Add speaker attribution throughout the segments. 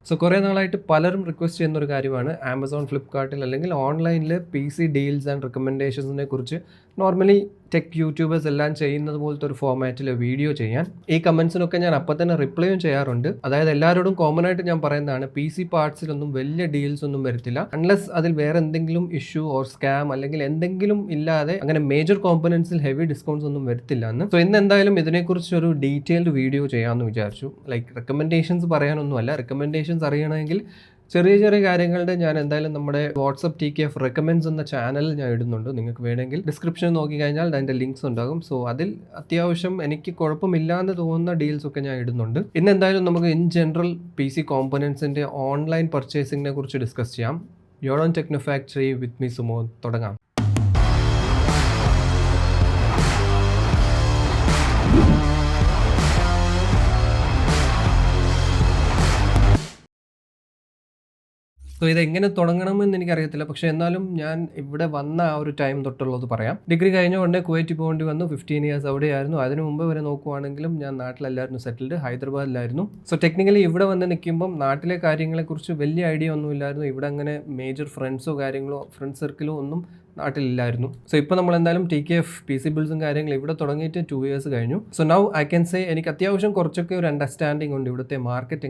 Speaker 1: So കുറേ നാളായിട്ട് പലരും റിക്വസ്റ്റ് ചെയ്യുന്ന ഒരു കാര്യമാണ് ആമസോൺ, ഫ്ലിപ്കാർട്ടിൽ അല്ലെങ്കിൽ ഓൺലൈനിൽ PC ഡീൽസ് ആൻഡ് റെക്കമെൻഡേഷൻസിനെ കുറിച്ച് നോർമലി ടെക് യൂട്യൂബേഴ്സ് എല്ലാം ചെയ്യുന്നത് പോലത്തെ ഒരു ഫോമാറ്റിൽ വീഡിയോ ചെയ്യാൻ. ഈ കമൻസിനൊക്കെ ഞാൻ അപ്പം തന്നെ റിപ്ലൈയും ചെയ്യാറുണ്ട്. അതായത് എല്ലാവരോടും കോമൺ ആയിട്ട് ഞാൻ പറയുന്നതാണ്, PC പാർട്സിലൊന്നും വലിയ ഡീൽസ് ഒന്നും വരത്തില്ല അൺലെസ് അതിൽ വേറെ എന്തെങ്കിലും ഇഷ്യൂ ഓർ സ്കാം അല്ലെങ്കിൽ എന്തെങ്കിലും ഇല്ലാതെ അങ്ങനെ മേജർ കോമ്പണൻസിൽ ഹെവി ഡിസ്കൗണ്ട്സ് ഒന്നും വരത്തില്ല എന്ന്. സോ ഇന്ന് എന്തായാലും ഇതിനെക്കുറിച്ച് ഒരു ഡീറ്റെയിൽഡ് വീഡിയോ ചെയ്യാമെന്ന് വിചാരിച്ചു. ലൈക്ക് റെക്കമെൻഡേഷൻസ് പറയാനൊന്നുമല്ല, റെക്കമെൻഡേഷൻസ് അറിയണമെങ്കിൽ ചെറിയ ചെറിയ കാര്യങ്ങളുടെ ഞാൻ എന്തായാലും നമ്മുടെ വാട്സപ്പ് TKF റെക്കമെൻഡ്സ് എന്ന ചാനലിൽ ഞാൻ ഇടുന്നുണ്ട്. നിങ്ങൾക്ക് വേണമെങ്കിൽ ഡിസ്ക്രിപ്ഷൻ നോക്കി കഴിഞ്ഞാൽ അതിൻ്റെ ലിങ്ക്സ് ഉണ്ടാകും. സോ അതിൽ അത്യാവശ്യം എനിക്ക് കുഴപ്പമില്ലാന്ന് തോന്നുന്ന ഡീൽസ് ഒക്കെ ഞാൻ ഇടുന്നുണ്ട്. ഇന്ന് എന്തായാലും നമുക്ക് ഇൻ ജനറൽ PC കോമ്പണൻസിൻ്റെ ഓൺലൈൻ പർച്ചേസിങ്ങിനെ കുറിച്ച് ഡിസ്കസ് ചെയ്യാം. Your on techno factory with me sumo. തുടങ്ങാം. സോ ഇതെങ്ങനെ തുടങ്ങണമെന്ന് എനിക്കറിയത്തില്ല. പക്ഷേ എന്നാലും ഞാൻ ഇവിടെ വന്ന ആ ഒരു ടൈം തൊട്ടുള്ളത് പറയാം. ഡിഗ്രി കഴിഞ്ഞ ഉടനെ കുവൈറ്റ് പോകേണ്ടി വന്നു. 15 ഇയേഴ്സ് അവിടെയായിരുന്നു. അതിന് മുമ്പ് വരെ നോക്കുവാണെങ്കിലും ഞാൻ നാട്ടിലല്ലായിരുന്നു സെറ്റിൽഡ്, ഹൈദരാബാദിലായിരുന്നു. സോ ടെക്നിക്കലി ഇവിടെ വന്ന് നിൽക്കുമ്പം നാട്ടിലെ കാര്യങ്ങളെക്കുറിച്ച് വലിയ ഐഡിയ ഒന്നും ഇല്ലായിരുന്നു. ഇവിടെ അങ്ങനെ മേജർ ഫ്രണ്ട്സോ കാര്യങ്ങളോ ഫ്രണ്ട് സർക്കിളോ ഒന്നും നാട്ടിലില്ലായിരുന്നു. സോ ഇപ്പോൾ നമ്മൾ എന്തായാലും TKF PC ബിൽഡ്സും കാര്യങ്ങളും ഇവിടെ തുടങ്ങിയിട്ട് 2 ഇയേഴ്സ് കഴിഞ്ഞു. So now I can say എനിക്ക് അത്യാവശ്യം കുറച്ചൊക്കെ ഒരു അണ്ടർസ്റ്റാൻഡിങ് ഉണ്ട് ഇവിടുത്തെ മാർക്കറ്റ്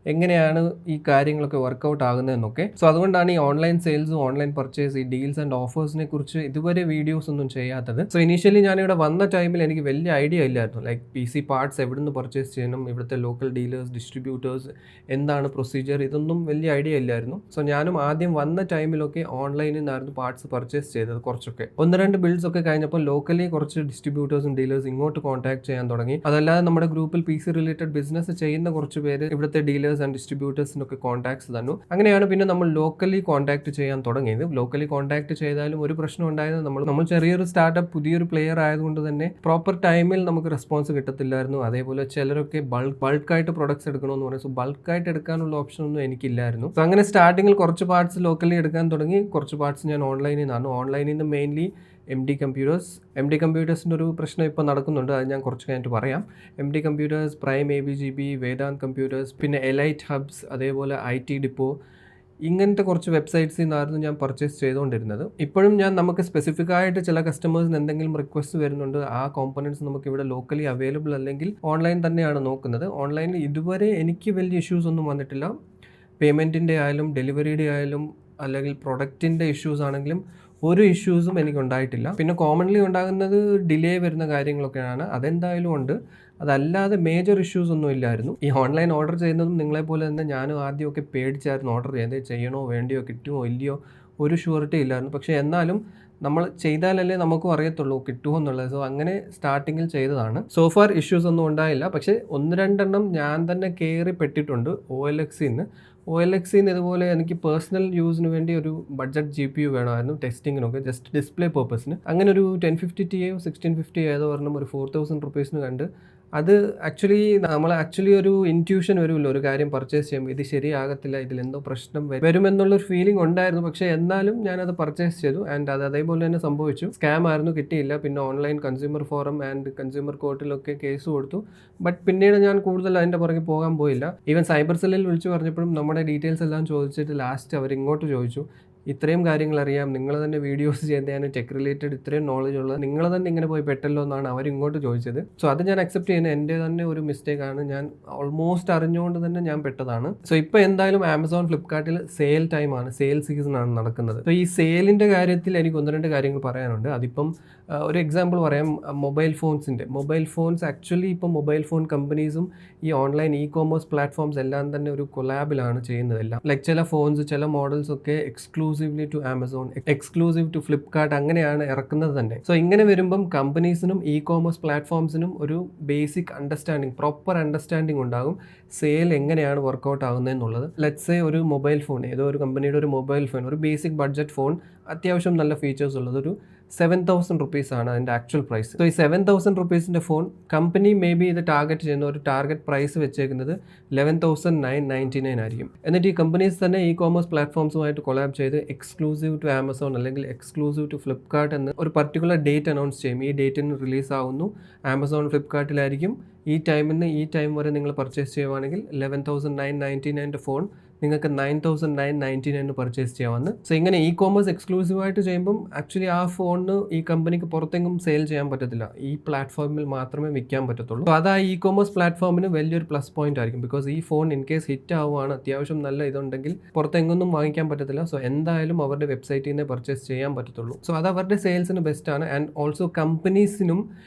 Speaker 1: എങ്ങനെയാണ് ഈ കാര്യങ്ങളൊക്കെ വർക്കൗട്ട് ആകുന്നതെന്നൊക്കെ. സോ അതുകൊണ്ടാണ് ഈ ഓൺലൈൻ സെയിൽസും ഓൺലൈൻ പർച്ചേസ്, ഈ ഡീൽസ് ആൻഡ് ഓഫേഴ്സിനെ കുറിച്ച് ഇതുവരെ വീഡിയോസ് ഒന്നും ചെയ്യാത്തത്. സോ ഇനീഷ്യലി ഞാനിവിടെ വന്ന ടൈമിൽ എനിക്ക് വലിയ ഐഡിയ ഇല്ലായിരുന്നു. ലൈക്ക് PC പാർട്സ് എവിടെ നിന്ന് പർച്ചേസ് ചെയ്യണം, ഇവിടുത്തെ ലോക്കൽ ഡീലേഴ്സ്, ഡിസ്ട്രിബ്യൂട്ടേഴ്സ്, എന്താണ് പ്രൊസീജിയർ, ഇതൊന്നും വലിയ ഐഡിയ ഇല്ലായിരുന്നു. സോ ഞാനും ആദ്യം വന്ന ടൈമിലൊക്കെ ഓൺലൈനിൽ നിന്നായിരുന്നു പാർട്സ് പർച്ചേസ് ചെയ്തത്. കുറച്ചൊക്കെ 1-2 ബിൽഡ്സ് ഒക്കെ കഴിഞ്ഞപ്പോൾ ലോക്കലി കുറച്ച് ഡിസ്ട്രിബ്യൂട്ടേഴ്സും ഡീലേഴ്സ് ഇങ്ങോട്ട് കോൺടാക്ട് ചെയ്യാൻ തുടങ്ങി. അതല്ലാതെ നമ്മുടെ ഗ്രൂപ്പിൽ PC റിലേറ്റഡ് ബിസിനസ് ചെയ്യുന്ന കുറച്ച് പേര് ഇവിടുത്തെ ഡീലേഴ്സ് ആൻഡ് ഡിസ്ട്രിബ്യൂട്ടേഴ്സിനൊക്കെ കോൺടാക്ട്സ് തന്നു. അങ്ങനെയാണ് പിന്നെ നമ്മൾ ലോക്കലി കോൺടാക്ട് ചെയ്യാൻ തുടങ്ങിയത്. ലോക്കലി കോൺടാക്ട് ചെയ്താലും ഒരു പ്രശ്നം ഉണ്ടായത്, നമ്മൾ ചെറിയൊരു സ്റ്റാർട്ടപ്പ്, പുതിയൊരു പ്ലെയർ ആയതുകൊണ്ട് തന്നെ പ്രോപ്പർ ടൈമിൽ നമുക്ക് റെസ്പോൺസ് കിട്ടത്തില്ലായിരുന്നു. അതേപോലെ ചിലരൊക്കെ ബൾക്കായിട്ട് പ്രൊഡക്ട്സ് എടുക്കണമെന്ന് പറയും. സോ ബൾക്കായിട്ട് എടുക്കാനുള്ള ഓപ്ഷൻ ഒന്നും എനിക്കില്ലായിരുന്നു. സോ അങ്ങനെ സ്റ്റാർട്ടിങ്ങിൽ കുറച്ച് പാർട്സ് ലോക്കലി എടുക്കാൻ തുടങ്ങി, കുറച്ച് പാർട്സ് ഞാൻ ഓൺലൈനിൽ നിന്ന് മെയിൻലി MD കമ്പ്യൂട്ടേഴ്സിൻ്റെ ഒരു പ്രശ്നം ഇപ്പോൾ നടക്കുന്നുണ്ട്. അത് ഞാൻ കുറച്ച് കഴിഞ്ഞിട്ട് പറയാം. MD computers, prime ABGB, Vedant computers, പിന്നെ എലൈറ്റ് ഹബ്സ്, അതേപോലെ IT ഡിപ്പോ, ഇങ്ങനത്തെ കുറച്ച് വെബ്സൈറ്റ്സിൽ നിന്നായിരുന്നു ഞാൻ പർച്ചേസ് ചെയ്തുകൊണ്ടിരുന്നത്. ഇപ്പോഴും നമുക്ക് സ്പെസിഫിക് ആയിട്ട് ചില കസ്റ്റമേഴ്സിന് എന്തെങ്കിലും റിക്വസ്റ്റ് വരുന്നുണ്ട്, ആ കോമ്പണൻറ്റ്സ് നമുക്ക് ഇവിടെ ലോക്കലി അവൈലബിൾ അല്ലെങ്കിൽ ഓൺലൈൻ തന്നെയാണ് നോക്കുന്നത്. ഓൺലൈനിൽ ഇതുവരെ എനിക്ക് വലിയ ഇഷ്യൂസ് ഒന്നും വന്നിട്ടില്ല. പേയ്മെൻറ്റിൻ്റെ ആയാലും ഡെലിവറിയുടെ ആയാലും അല്ലെങ്കിൽ പ്രൊഡക്റ്റിൻ്റെ ഇഷ്യൂസ് ആണെങ്കിലും ഒരു ഇഷ്യൂസും എനിക്ക് ഉണ്ടായിട്ടില്ല. പിന്നെ കോമൺലി ഉണ്ടാകുന്നത് ഡിലേ വരുന്ന കാര്യങ്ങളൊക്കെയാണ്. അതെന്തായാലും ഉണ്ട്. അതല്ലാതെ മേജർ ഇഷ്യൂസ് ഒന്നും ഇല്ലായിരുന്നു. ഈ ഓൺലൈൻ ഓർഡർ ചെയ്യുന്നതും നിങ്ങളെപ്പോലെ തന്നെ ഞാനും ആദ്യമൊക്കെ പേടിച്ചായിരുന്നു ഓർഡർ ചെയ്തത്. ചെയ്യണോ വേണ്ടിയോ, കിട്ടുമോ ഇല്ലയോ, ഒരു ഷുവറിറ്റി ഇല്ലായിരുന്നു. പക്ഷേ എന്നാലും നമ്മൾ ചെയ്താലല്ലേ നമുക്കും അറിയത്തുള്ളൂ കിട്ടുമോ എന്നുള്ളത്. സോ അങ്ങനെ സ്റ്റാർട്ടിങ്ങിൽ ചെയ്തതാണ്. സോഫാർ ഇഷ്യൂസ് ഒന്നും ഉണ്ടായില്ല. പക്ഷേ 1-2 ഞാൻ തന്നെ കയറി പെട്ടിട്ടുണ്ട്. OLXന്ന് ഇതുപോലെ എനിക്ക് പേഴ്സണൽ യൂസിന് വേണ്ടി ഒരു ബഡ്ജറ്റ് GPU വേണമായിരുന്നു ടെസ്റ്റിങ്ങിനൊക്കെ, ജസ്റ്റ് ഡിസ്പ്ലേ പർപ്പസിന്. അങ്ങനെ ഒരു 1050 Ti 1650 ഏതോ പറഞ്ഞ ഒരു 4000 റുപ്പീസിന് കണ്ട്. അത് ആക്ച്വലി ഒരു ഇൻറ്റ്യൂഷൻ വരുമല്ലോ ഒരു കാര്യം പർച്ചേസ് ചെയ്യുമ്പോൾ, ഇത് ശരിയാകത്തില്ല, ഇതിലെന്തോ പ്രശ്നം വരുമെന്നുള്ളൊരു ഫീലിംഗ് ഉണ്ടായിരുന്നു. പക്ഷേ എന്നാലും ഞാനത് പർച്ചേസ് ചെയ്തു. ആൻഡ് അത് അതേപോലെ തന്നെ സംഭവിച്ചു. സ്കാം ആയിരുന്നു, കിട്ടിയില്ല. പിന്നെ online consumer forum and consumer കോർട്ടിലൊക്കെ കേസ് കൊടുത്തു. ബട്ട് പിന്നീട് ഞാൻ കൂടുതൽ അതിൻ്റെ പുറകെ പോകാൻ പോയില്ല. ഈവൻ സൈബർ സെല്ലിൽ വിളിച്ചു പറഞ്ഞപ്പോഴും നമ്മുടെ ഡീറ്റെയിൽസ് എല്ലാം ചോദിച്ചിട്ട് ലാസ്റ്റ് അവർ ഇങ്ങോട്ട് ചോദിച്ചു, ഇത്രയും കാര്യങ്ങൾ അറിയാം, നിങ്ങൾ തന്നെ വീഡിയോസ് ചെയ്യുന്നതാണ്, ടെക് റിലേറ്റഡ് ഇത്രയും നോളജ് ഉള്ളത്, നിങ്ങൾ തന്നെ ഇങ്ങനെ പോയി പെട്ടല്ലോ എന്നാണ് അവരിങ്ങോട്ട് ചോദിച്ചത്. സോ അത് ഞാൻ അക്സെപ്റ്റ് ചെയ്യുന്നത് എൻ്റെ തന്നെ ഒരു മിസ്റ്റേക്കാണ്. ഞാൻ ഓൾമോസ്റ്റ് അറിഞ്ഞുകൊണ്ട് തന്നെ ഞാൻ പെട്ടതാണ്. സോ ഇപ്പോൾ എന്തായാലും ആമസോൺ, ഫ്ലിപ്കാർട്ടിൽ സെയിൽ ടൈമാണ്, സെയിൽ സീസണാണ് നടക്കുന്നത്. സോ ഈ സെയിലിൻ്റെ കാര്യത്തിൽ എനിക്ക് 1-2 കാര്യങ്ങൾ പറയാനുണ്ട്. അതിപ്പം ഒരു എക്സാമ്പിൾ പറയാം. മൊബൈൽ ഫോൺസ് ആക്ച്വലി ഇപ്പം മൊബൈൽ ഫോൺ കമ്പനീസും ഈ ഓൺലൈൻ കോമേഴ്സ് പ്ലാറ്റ്ഫോംസ് എല്ലാം തന്നെ ഒരു കൊലാബിലാണ് ചെയ്യുന്നതെല്ലാം. ലൈക്ക് ചില ഫോൺസ്, ചില മോഡൽസ് ഒക്കെ exclusively to Amazon, exclusive to Flipkart, അങ്ങനെയാണ് ഇറക്കുന്നത് തന്നെ. സോ ഇങ്ങനെ വരുമ്പം കമ്പനീസിനും കോമേഴ്സ് പ്ലാറ്റ്ഫോംസിനും ഒരു ബേസിക് പ്രോപ്പർ അണ്ടർസ്റ്റാൻഡിങ് ഉണ്ടാകും സെയിൽ എങ്ങനെയാണ് വർക്കൗട്ട് ആകുന്നത് എന്നുള്ളത്. ലെറ്റ്സ് സേ ഒരു മൊബൈൽ ഫോൺ, ഏതോ ഒരു കമ്പനിയുടെ ഒരു മൊബൈൽ ഫോൺ, ഒരു ബേസിക് ബഡ്ജറ്റ് ഫോൺ അത്യാവശ്യം നല്ല ഫീച്ചേഴ്സ് ഉള്ളത് ഒരു 7,000 റുപ്പീസാണ് അതിൻ്റെ ആക്ച്വൽ പ്രൈസ്. സോ ഈ 7,000 റുപ്പീസിൻ്റെ ഫോൺ കമ്പനി മേ ബി ഇത് ടാർഗറ്റ് ചെയ്യുന്ന ഒരു ടാർഗറ്റ് പ്രൈസ് വെച്ചേക്കുന്നത് 11,999 ആയിരിക്കും. എന്നിട്ട് ഈ കമ്പനീസ് തന്നെ ഇ കോമേഴ്സ് പ്ലാറ്റ്ഫോംസുമായിട്ട് കൊളാബ് ചെയ്ത് എക്സ്ക്ലൂസീവ് ടു ആമസോൺ അല്ലെങ്കിൽ എക്സ്ക്ലൂസീവ് ടു ഫ്ലിപ്കാർട്ട് എന്ന് ഒരു പർട്ടിക്കുലർ ഡേറ്റ് അനൗൺസ് ചെയ്യും. ഈ ഡേറ്റിന് റിലീസ് ആവുന്നു, ആമസോൺ ഫ്ലിപ്കാർട്ടിലായിരിക്കും. ഈ ടൈമിന് ഈ ടൈം വരെ നിങ്ങൾ പർച്ചേസ് ചെയ്യുവാണെങ്കിൽ 11,999 ഫോൺ നിങ്ങൾക്ക് 9,999 പർച്ചേസ് ചെയ്യാമെന്ന്. സോ ഇങ്ങനെ ഇ കോമേഴ്സ് എക്സ്ക്ലൂസീവായിട്ട് ചെയ്യുമ്പം ആക്ച്വലി ആ ഫോണിന് ഈ കമ്പനിക്ക് പുറത്തെങ്കിലും സെയിൽ ചെയ്യാൻ പറ്റത്തില്ല, ഈ പ്ലാറ്റ്ഫോമിൽ മാത്രമേ വിൽക്കാൻ പറ്റത്തുള്ളൂ. സോ അത് ആ ഇ കോമേഴ്സ് പ്ലാറ്റ്ഫോമിന് വലിയൊരു പ്ലസ് പോയിന്റ് ആയിരിക്കും. ബിക്കോസ് ഈ ഫോൺ ഇൻ കേസ് ഹിറ്റ് ആവുകയാണ്, അത്യാവശ്യം നല്ല ഇതുണ്ടെങ്കിൽ പുറത്തെങ്ങൊന്നും വാങ്ങിക്കാൻ പറ്റത്തില്ല. സോ എന്തായാലും അവരുടെ വെബ്സൈറ്റിൽ നിന്ന് പർച്ചേസ് ചെയ്യാൻ പറ്റത്തുള്ളൂ. സോ അത് അവരുടെ സെയിൽസിന് ബെസ്റ്റാണ്. ആൻഡ് ഓൾസോ കമ്പനീസിനും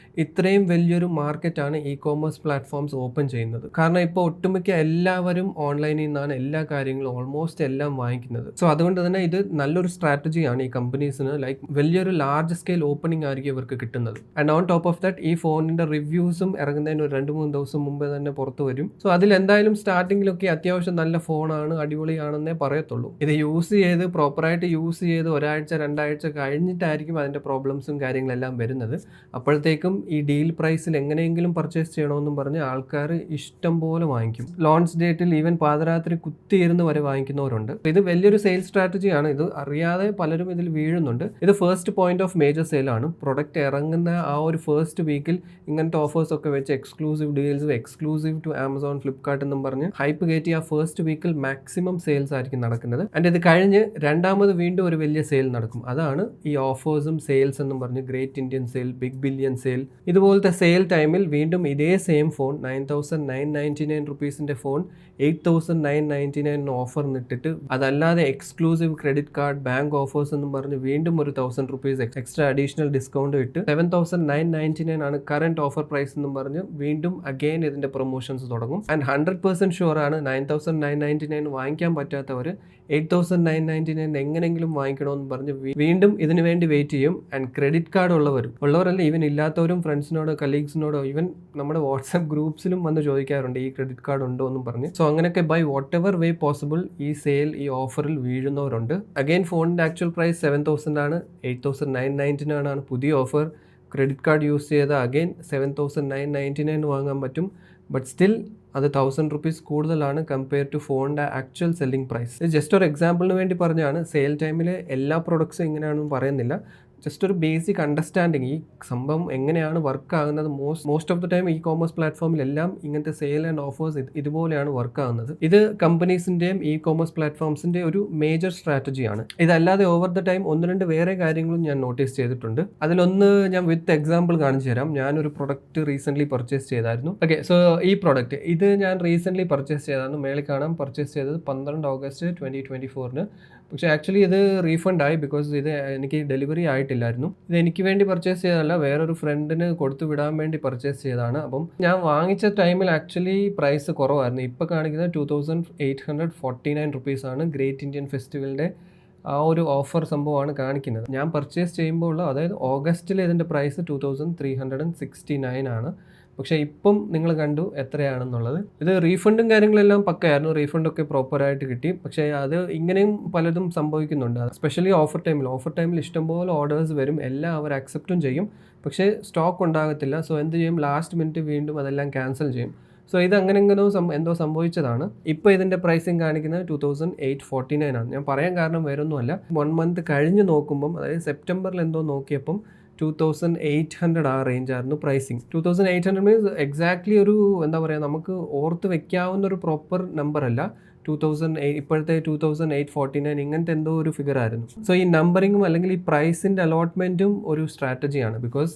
Speaker 1: ഇത്രയും വലിയൊരു മാർക്കറ്റാണ് ഇ കോമേഴ്സ് പ്ലാറ്റ്ഫോംസ് ഓപ്പൺ ചെയ്യുന്നത്. കാരണം ഇപ്പോൾ ഒട്ടുമിക്ക എല്ലാവരും ഓൺലൈനിൽ നിന്നാണ് എല്ലാ കാര്യങ്ങളും ഓൾമോസ്റ്റ് എല്ലാം വാങ്ങിക്കുന്നത്. സോ അതുകൊണ്ട് തന്നെ ഇത് നല്ലൊരു സ്ട്രാറ്റജിയാണ് ഈ കമ്പനീസിന്. ലൈക്ക് വലിയൊരു ലാർജ് സ്കെയിൽ ഓപ്പണിംഗ് ആയിരിക്കും ഇവർക്ക് കിട്ടുന്നത്. And on top of that ഈ ഫോണിന്റെ റിവ്യൂസും ഇറങ്ങുന്നതിന് ഒരു 2-3 ദിവസം മുമ്പേ തന്നെ പുറത്തു വരും. സോ അതിൽ എന്തായാലും സ്റ്റാർട്ടിങ്ങിലൊക്കെ അത്യാവശ്യം നല്ല ഫോണാണ്, അടിപൊളിയാണെന്നേ പറയത്തുള്ളൂ. ഇത് യൂസ് ചെയ്ത് പ്രോപ്പറായിട്ട് യൂസ് ചെയ്ത് 1-2 ആഴ്ച കഴിഞ്ഞിട്ടായിരിക്കും അതിന്റെ പ്രോബ്ലംസും കാര്യങ്ങളെല്ലാം വരുന്നത്. അപ്പോഴത്തേക്കും ഈ ഡീൽ പ്രൈസിൽ എങ്ങനെയെങ്കിലും പർച്ചേസ് ചെയ്യണമെന്നും പറഞ്ഞ് ആൾക്കാർ ഇഷ്ടം പോലെ വാങ്ങിക്കും. ലോഞ്ച് ഡേറ്റിൽ ഈവൻ പാതിരാത്രി കുത്തിയിരുന്ന് വരെ വാങ്ങിക്കുന്നവരുണ്ട്. ഇത് വലിയൊരു സെയിൽ സ്ട്രാറ്റജിയാണ്. ഇത് അറിയാതെ പലരും ഇതിൽ വീഴുന്നുണ്ട്. ഇത് ഫസ്റ്റ് പോയിന്റ് ഓഫ് മേജർ സെയിലാണ്. പ്രൊഡക്റ്റ് ഇറങ്ങുന്ന ആ ഒരു ഫസ്റ്റ് വീക്കിൽ ഇങ്ങനത്തെ ഓഫേഴ്സ് ഒക്കെ വെച്ച് exclusive deals, exclusive to Amazon Flipkart എന്നും പറഞ്ഞ് ഹൈപ്പ് കയറ്റി ആ ഫസ്റ്റ് വീക്കിൽ മാക്സിമം സെയിൽസ് ആയിരിക്കും നടക്കുന്നത്. ആൻഡ് ഇത് കഴിഞ്ഞ് രണ്ടാമത് വീണ്ടും ഒരു വലിയ സെയിൽ നടക്കും. അതാണ് ഈ ഓഫേഴ്സും സെയിൽസ് എന്നും പറഞ്ഞ് great Indian sale, big billion sale. ഇതുപോലത്തെ സെയിൽ ടൈമിൽ വീണ്ടും ഇതേ സെയിം ഫോൺ 9,999 റുപ്പീസിന്റെ ഫോൺ 8,999 ഓഫർ ഇട്ടിട്ട് അതല്ലാതെ exclusive credit card, bank offers എന്നും പറഞ്ഞ് വീണ്ടും ഒരു 1,000 റുപ്പീസ് എക്സ്ട്രാ അഡീഷണൽ ഡിസ്കൗണ്ട് ഇട്ട് 7,999 ആണ് കറന്റ് ഓഫർ പ്രൈസ് എന്നും പറഞ്ഞ് വീണ്ടും അഗെയിൻ ഇതിന്റെ പ്രൊമോഷൻസ് തുടങ്ങും. ആൻഡ് 100% ഷുവർ ആണ് 9,999 വാങ്ങിക്കാൻ പറ്റാത്തവർ 8,999 എങ്ങനെങ്കിലും വാങ്ങിക്കണമെന്ന് പറഞ്ഞ് വീണ്ടും ഇതിനു വേണ്ടി വെയിറ്റ് ചെയ്യും. ആൻഡ് ക്രെഡിറ്റ് കാർഡ് ഉള്ളവരല്ല, ഈവൻ ഇല്ലാത്തവരും ഫ്രണ്ട്സിനോടോ കലീഗ്സിനോടോ ഈവൻ നമ്മുടെ വാട്സാപ്പ് ഗ്രൂപ്പ്സിലും വന്ന് ചോദിക്കാറുണ്ട് ഈ ക്രെഡിറ്റ് കാർഡ് ഉണ്ടോ എന്നും പറഞ്ഞ്. സോ അങ്ങനെയൊക്കെ by whatever way possible ഈ സെയിൽ, ഈ ഓഫറിൽ വീഴുന്നവരുണ്ട്. അഗെയിൻ ഫോണിന്റെ ആക്ച്വൽ പ്രൈസ് 7,000 ആണ്, 8,999 ആണ് പുതിയ ഓഫർ. ക്രെഡിറ്റ് കാർഡ് യൂസ് ചെയ്ത അഗെയിൻ 7,999 വാങ്ങാൻ പറ്റും. ബട്ട് സ്റ്റിൽ അത് 1,000 റുപ്പീസ് കൂടുതലാണ് കമ്പയർ ടു ഫോണിൻ്റെ ആക്ച്വൽ സെല്ലിംഗ് പ്രൈസ്. ഇത് ജസ്റ്റ് ഒരു എക്സാമ്പിളിന് വേണ്ടി പറഞ്ഞാണ്. സെയിൽ ടൈമിൽ എല്ലാ പ്രൊഡക്ട്സും ഇങ്ങനെയാണെന്ന് പറയുന്നില്ല. ജസ്റ്റ് ഒരു ബേസിക് അണ്ടർസ്റ്റാൻഡിങ്, ഈ സംഭവം എങ്ങനെയാണ് വർക്ക് ആകുന്നത്. Most of the time ecommerce പ്ലാറ്റ്ഫോമിലെല്ലാം ഇങ്ങനത്തെ സെയിൽ ആൻഡ് ഓഫേഴ്സ് ഇതുപോലെയാണ് വർക്ക് ആകുന്നത്. ഇത് കമ്പനീസിൻ്റെയും ഇ കോമേഴ്സ് പ്ലാറ്റ്ഫോംസിൻ്റെ ഒരു മേജർ സ്ട്രാറ്റജിയാണ്. ഇതല്ലാതെ ഓവർ ദ ടൈം 1-2 വേറെ കാര്യങ്ങളും ഞാൻ നോട്ടീസ് ചെയ്തിട്ടുണ്ട്. അതിലൊന്ന് ഞാൻ വിത്ത് എക്സാമ്പിൾ കാണിച്ചു തരാം. ഞാനൊരു പ്രൊഡക്റ്റ് റീസെൻ്റ്ലി പർച്ചേസ് ചെയ്തായിരുന്നു. ഓക്കെ, സോ ഈ പ്രൊഡക്റ്റ് ഇത് ഞാൻ റീസെൻ്റ്ലി പർച്ചേസ് ചെയ്തതാണ്. മേളിൽ കാണാൻ പർച്ചേസ് ചെയ്തത് 12 ഓഗസ്റ്റ് 2024. പക്ഷേ ആക്ച്വലി ഇത് റീഫണ്ട് ആയി, ബിക്കോസ് ഇത് എനിക്ക് ഡെലിവറി ആയിട്ടില്ലായിരുന്നു. ഇത് എനിക്ക് വേണ്ടി പർച്ചേസ് ചെയ്തതല്ല, വേറൊരു ഫ്രണ്ടിന് കൊടുത്തു വിടാൻ വേണ്ടി പർച്ചേസ് ചെയ്തതാണ്. അപ്പം ഞാൻ വാങ്ങിച്ച ടൈമിൽ ആക്ച്വലി പ്രൈസ് കുറവായിരുന്നു. ഇപ്പോൾ കാണിക്കുന്നത് 2,849 റുപ്പീസാണ്. ഗ്രേറ്റ് ഇന്ത്യൻ ഫെസ്റ്റിവലിൻ്റെ ആ ഒരു ഓഫർ സംഭവമാണ് കാണിക്കുന്നത്. ഞാൻ പർച്ചേസ് ചെയ്യുമ്പോൾ അതായത് ഓഗസ്റ്റിൽ ഇതിൻ്റെ പ്രൈസ് 2,369 ആണ്. പക്ഷേ ഇപ്പം നിങ്ങൾ കണ്ടു എത്രയാണെന്നുള്ളത്. ഇത് റീഫണ്ടും കാര്യങ്ങളെല്ലാം പക്കയായിരുന്നു, റീഫണ്ടൊക്കെ പ്രോപ്പറായിട്ട് കിട്ടി. പക്ഷേ അത് ഇങ്ങനെയും പലതും സംഭവിക്കുന്നുണ്ട്. സ്പെഷ്യലി ഓഫർ ടൈമിൽ ഇഷ്ടംപോലെ ഓർഡേഴ്സ് വരും, എല്ലാം അവർ അക്സെപ്റ്റും ചെയ്യും. പക്ഷേ സ്റ്റോക്ക് ഉണ്ടാകത്തില്ല. സോ എന്ത് ചെയ്യും, ലാസ്റ്റ് മിനിറ്റ് വീണ്ടും അതെല്ലാം ക്യാൻസൽ ചെയ്യും. സോ ഇത് അങ്ങനെയെങ്കിലും എന്തോ സംഭവിച്ചതാണ്. ഇപ്പോൾ ഇതിൻ്റെ പ്രൈസിങ് കാണിക്കുന്നത് 2,849 ആണ്. ഞാൻ പറയാൻ കാരണം വേറൊന്നുമല്ല, 1 മന്ത് കഴിഞ്ഞ് നോക്കുമ്പം, അതായത് സെപ്റ്റംബറിൽ എന്തോ നോക്കിയപ്പം 2,800 ആ റേഞ്ച് ആയിരുന്നു പ്രൈസിങ്. 2,800 മീൻസ് എക്സാക്ട്ലി ഒരു എന്താ പറയുക, നമുക്ക് ഓർത്ത് വെക്കാവുന്ന ഒരു പ്രോപ്പർ നമ്പർ അല്ല. 2,008 ഇപ്പോഴത്തെ 2,849 ഇങ്ങനത്തെ എന്തോ ഒരു ഫിഗർ ആയിരുന്നു. സോ ഈ നമ്പറിങ്ങും അല്ലെങ്കിൽ ഈ പ്രൈസിൻ്റെ അലോട്ട്മെൻറ്റും ഒരു സ്ട്രാറ്റജിയാണ്. ബിക്കോസ്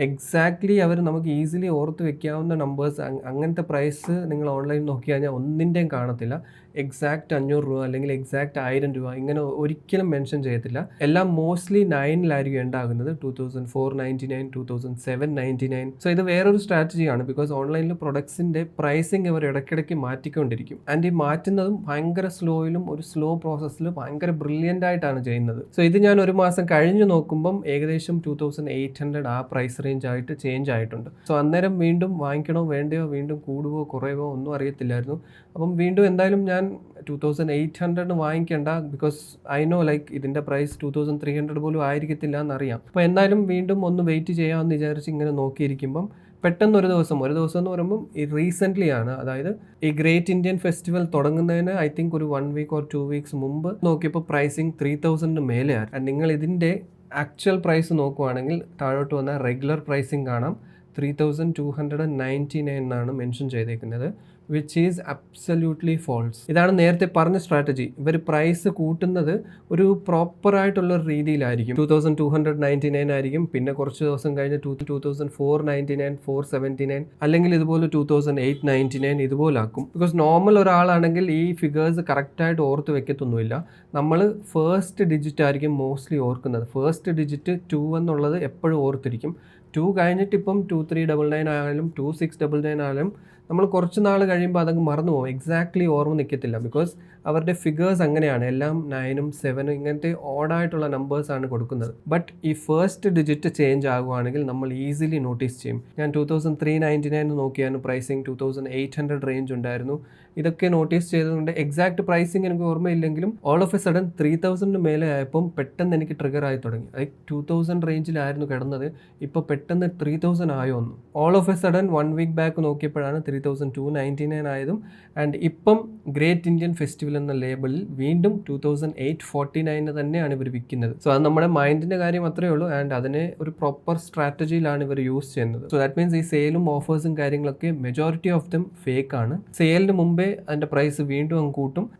Speaker 1: എക്സാക്ട്ലി അവർ നമുക്ക് ഈസിലി ഓർത്ത് വെക്കാവുന്ന നമ്പേഴ്സ്, അങ്ങനത്തെ പ്രൈസ് നിങ്ങൾ ഓൺലൈൻ നോക്കി കഴിഞ്ഞാൽ ഒന്നിൻ്റെയും കാണത്തില്ല. എക്സാക്ട് 500 രൂപ അല്ലെങ്കിൽ എക്സാക്ട് 1000 രൂപ ഇങ്ങനെ ഒരിക്കലും മെൻഷൻ ചെയ്യത്തില്ല. എല്ലാം മോസ്റ്റ്ലി 9-ലായിരിക്കും ഉണ്ടാകുന്നത്. 2,499, 2,799. സോ ഇത് വേറൊരു സ്ട്രാറ്റജിയാണ്. ബിക്കോസ് ഓൺലൈനിൽ പ്രൊഡക്ട്സിൻ്റെ പ്രൈസിങ് ഇവർ ഇടയ്ക്കിടയ്ക്ക് മാറ്റിക്കൊണ്ടിരിക്കും. ആൻഡ് ഈ മാറ്റുന്നതും ഭയങ്കര സ്ലോയിലും ഒരു സ്ലോ പ്രോസസ്സിൽ ഭയങ്കര ബ്രില്യൻ്റ് ആയിട്ടാണ് ചെയ്യുന്നത്. സോ ഇത് ഞാൻ ഒരു മാസം കഴിഞ്ഞ് നോക്കുമ്പം ഏകദേശം 2,800 ആ പ്രൈസ് റേഞ്ച് ആയിട്ട് ചേഞ്ച് ആയിട്ടുണ്ട്. സോ അന്നേരം വീണ്ടും വാങ്ങിക്കണോ വേണ്ടയോ, വീണ്ടും കൂടുവോ കുറയുവോ ഒന്നും അറിയത്തില്ലായിരുന്നു. അപ്പം വീണ്ടും എന്തായാലും ഞാൻ ഞാൻ 2800 വാങ്ങിക്കേണ്ട, ബിക്കോസ് ഐ നോ ലൈക്ക് ഇതിൻ്റെ പ്രൈസ് 2300 പോലും ആയിരിക്കത്തില്ല എന്നറിയാം. അപ്പോൾ എന്തായാലും വീണ്ടും ഒന്ന് വെയിറ്റ് ചെയ്യാമെന്ന് വിചാരിച്ച് ഇങ്ങനെ നോക്കിയിരിക്കുമ്പം പെട്ടെന്ന് ഒരു ദിവസം എന്ന് പറയുമ്പം ഈ റീസെൻ്റ്ലി ആണ്, അതായത് ഈ ഗ്രേറ്റ് ഇന്ത്യൻ ഫെസ്റ്റിവൽ തുടങ്ങുന്നതിന് ഐ തിങ്ക് ഒരു 1 വീക്ക് ഓർ 2 വീക്സ് മുമ്പ് നോക്കിയപ്പോൾ പ്രൈസിങ് 3000 മേലെയാണ്. ആൻഡ് നിങ്ങൾ ഇതിൻ്റെ ആക്ച്വൽ പ്രൈസ് നോക്കുവാണെങ്കിൽ താഴോട്ട് വന്നാൽ റെഗുലർ പ്രൈസിങ് കാണാം 3299 എന്നാണ് മെൻഷൻ ചെയ്തേക്കുന്നത്, വിച്ച് ഈസ് അബ്സല്യൂട്ട്ലി ഫോൾസ്. ഇതാണ് നേരത്തെ പറഞ്ഞ സ്ട്രാറ്റജി. ഇവർ പ്രൈസ് കൂട്ടുന്നത് ഒരു പ്രോപ്പറായിട്ടുള്ളൊരു രീതിയിലായിരിക്കും. 2299 ആയിരിക്കും, പിന്നെ കുറച്ച് ദിവസം കഴിഞ്ഞ് 2499, 479, അല്ലെങ്കിൽ ഇതുപോലെ 2899 ഇതുപോലാക്കും. ബിക്കോസ് നോർമൽ ഒരാളാണെങ്കിൽ ഈ ഫിഗേഴ്സ് കറക്റ്റായിട്ട് ഓർത്ത് വെക്കത്തൊന്നുമില്ല. നമ്മൾ ഫസ്റ്റ് ഡിജിറ്റ് ആയിരിക്കും മോസ്റ്റ്ലി ഓർക്കുന്നത്. ഫസ്റ്റ് ഡിജിറ്റ് 2 എന്നുള്ളത് എപ്പോഴും ഓർത്തിരിക്കും. 2 കഴിഞ്ഞിട്ട് ഇപ്പം 2399 ആയാലും 2699 ആയാലും നമ്മൾ കുറച്ച് നാൾ കഴിയുമ്പോൾ അതങ്ങ് മറന്നു പോകും. എക്സാക്ട്ലി ഓർമ്മ നിൽക്കത്തില്ല. ബിക്കോസ് അവരുടെ ഫിഗേഴ്സ് അങ്ങനെയാണ്, എല്ലാം 9ഉം 7ഉം ഇങ്ങനത്തെ ഓഡായിട്ടുള്ള നമ്പേഴ്സാണ് കൊടുക്കുന്നത്. ബട്ട് ഈ ഫസ്റ്റ് ഡിജിറ്റ് ചേഞ്ച് ആകുവാണെങ്കിൽ നമ്മൾ ഈസിലി നോട്ടീസ് ചെയ്യും. ഞാൻ 2399 നോക്കിയായിരുന്നു പ്രൈസിങ്, 2800 റേഞ്ച് ഉണ്ടായിരുന്നു. ഇതൊക്കെ നോട്ടീസ് ചെയ്തതുകൊണ്ട് എക്സാക്ട് പ്രൈസിങ് എനിക്ക് ഓർമ്മയില്ലെങ്കിലും ഓൾ ഓഫ് എ സഡൻ 3000 മേലെ ആയപ്പം പെട്ടെന്ന് എനിക്ക് ട്രിഗർ ആയി തുടങ്ങി. ലൈക്ക് 2000 റേഞ്ചിലായിരുന്നു കിടന്നത്, ഇപ്പോൾ പെട്ടെന്ന് 3000 ആയോ ഒന്ന്. All of a sudden 1 week back നോക്കിയപ്പോഴാണ് 3299 ആയതും. ആൻഡ് ഇപ്പം ഗ്രേറ്റ് ഇന്ത്യൻ ഫെസ്റ്റിവൽ എന്ന ലേബിളിൽ വീണ്ടും 2849 തന്നെയാണ് ഇവർ വിൽക്കുന്നത്. സോ അത് നമ്മുടെ മൈൻഡിൻ്റെ കാര്യം അത്രയേ ഉള്ളൂ. ആൻഡ് അതിനെ ഒരു പ്രോപ്പർ സ്ട്രാറ്റജിയിലാണ് ഇവർ യൂസ് ചെയ്യുന്നത്. സോ ദാറ്റ് മീൻസ് ഈ സെയിലും ഓഫേഴ്സും കാര്യങ്ങളൊക്കെ മെജോറിറ്റി ഓഫ് ദം ഫേക്ക് ആണ്. സെയിലിന് മുമ്പേ അതിൻ്റെ പ്രൈസ് വീണ്ടും അങ്ങ്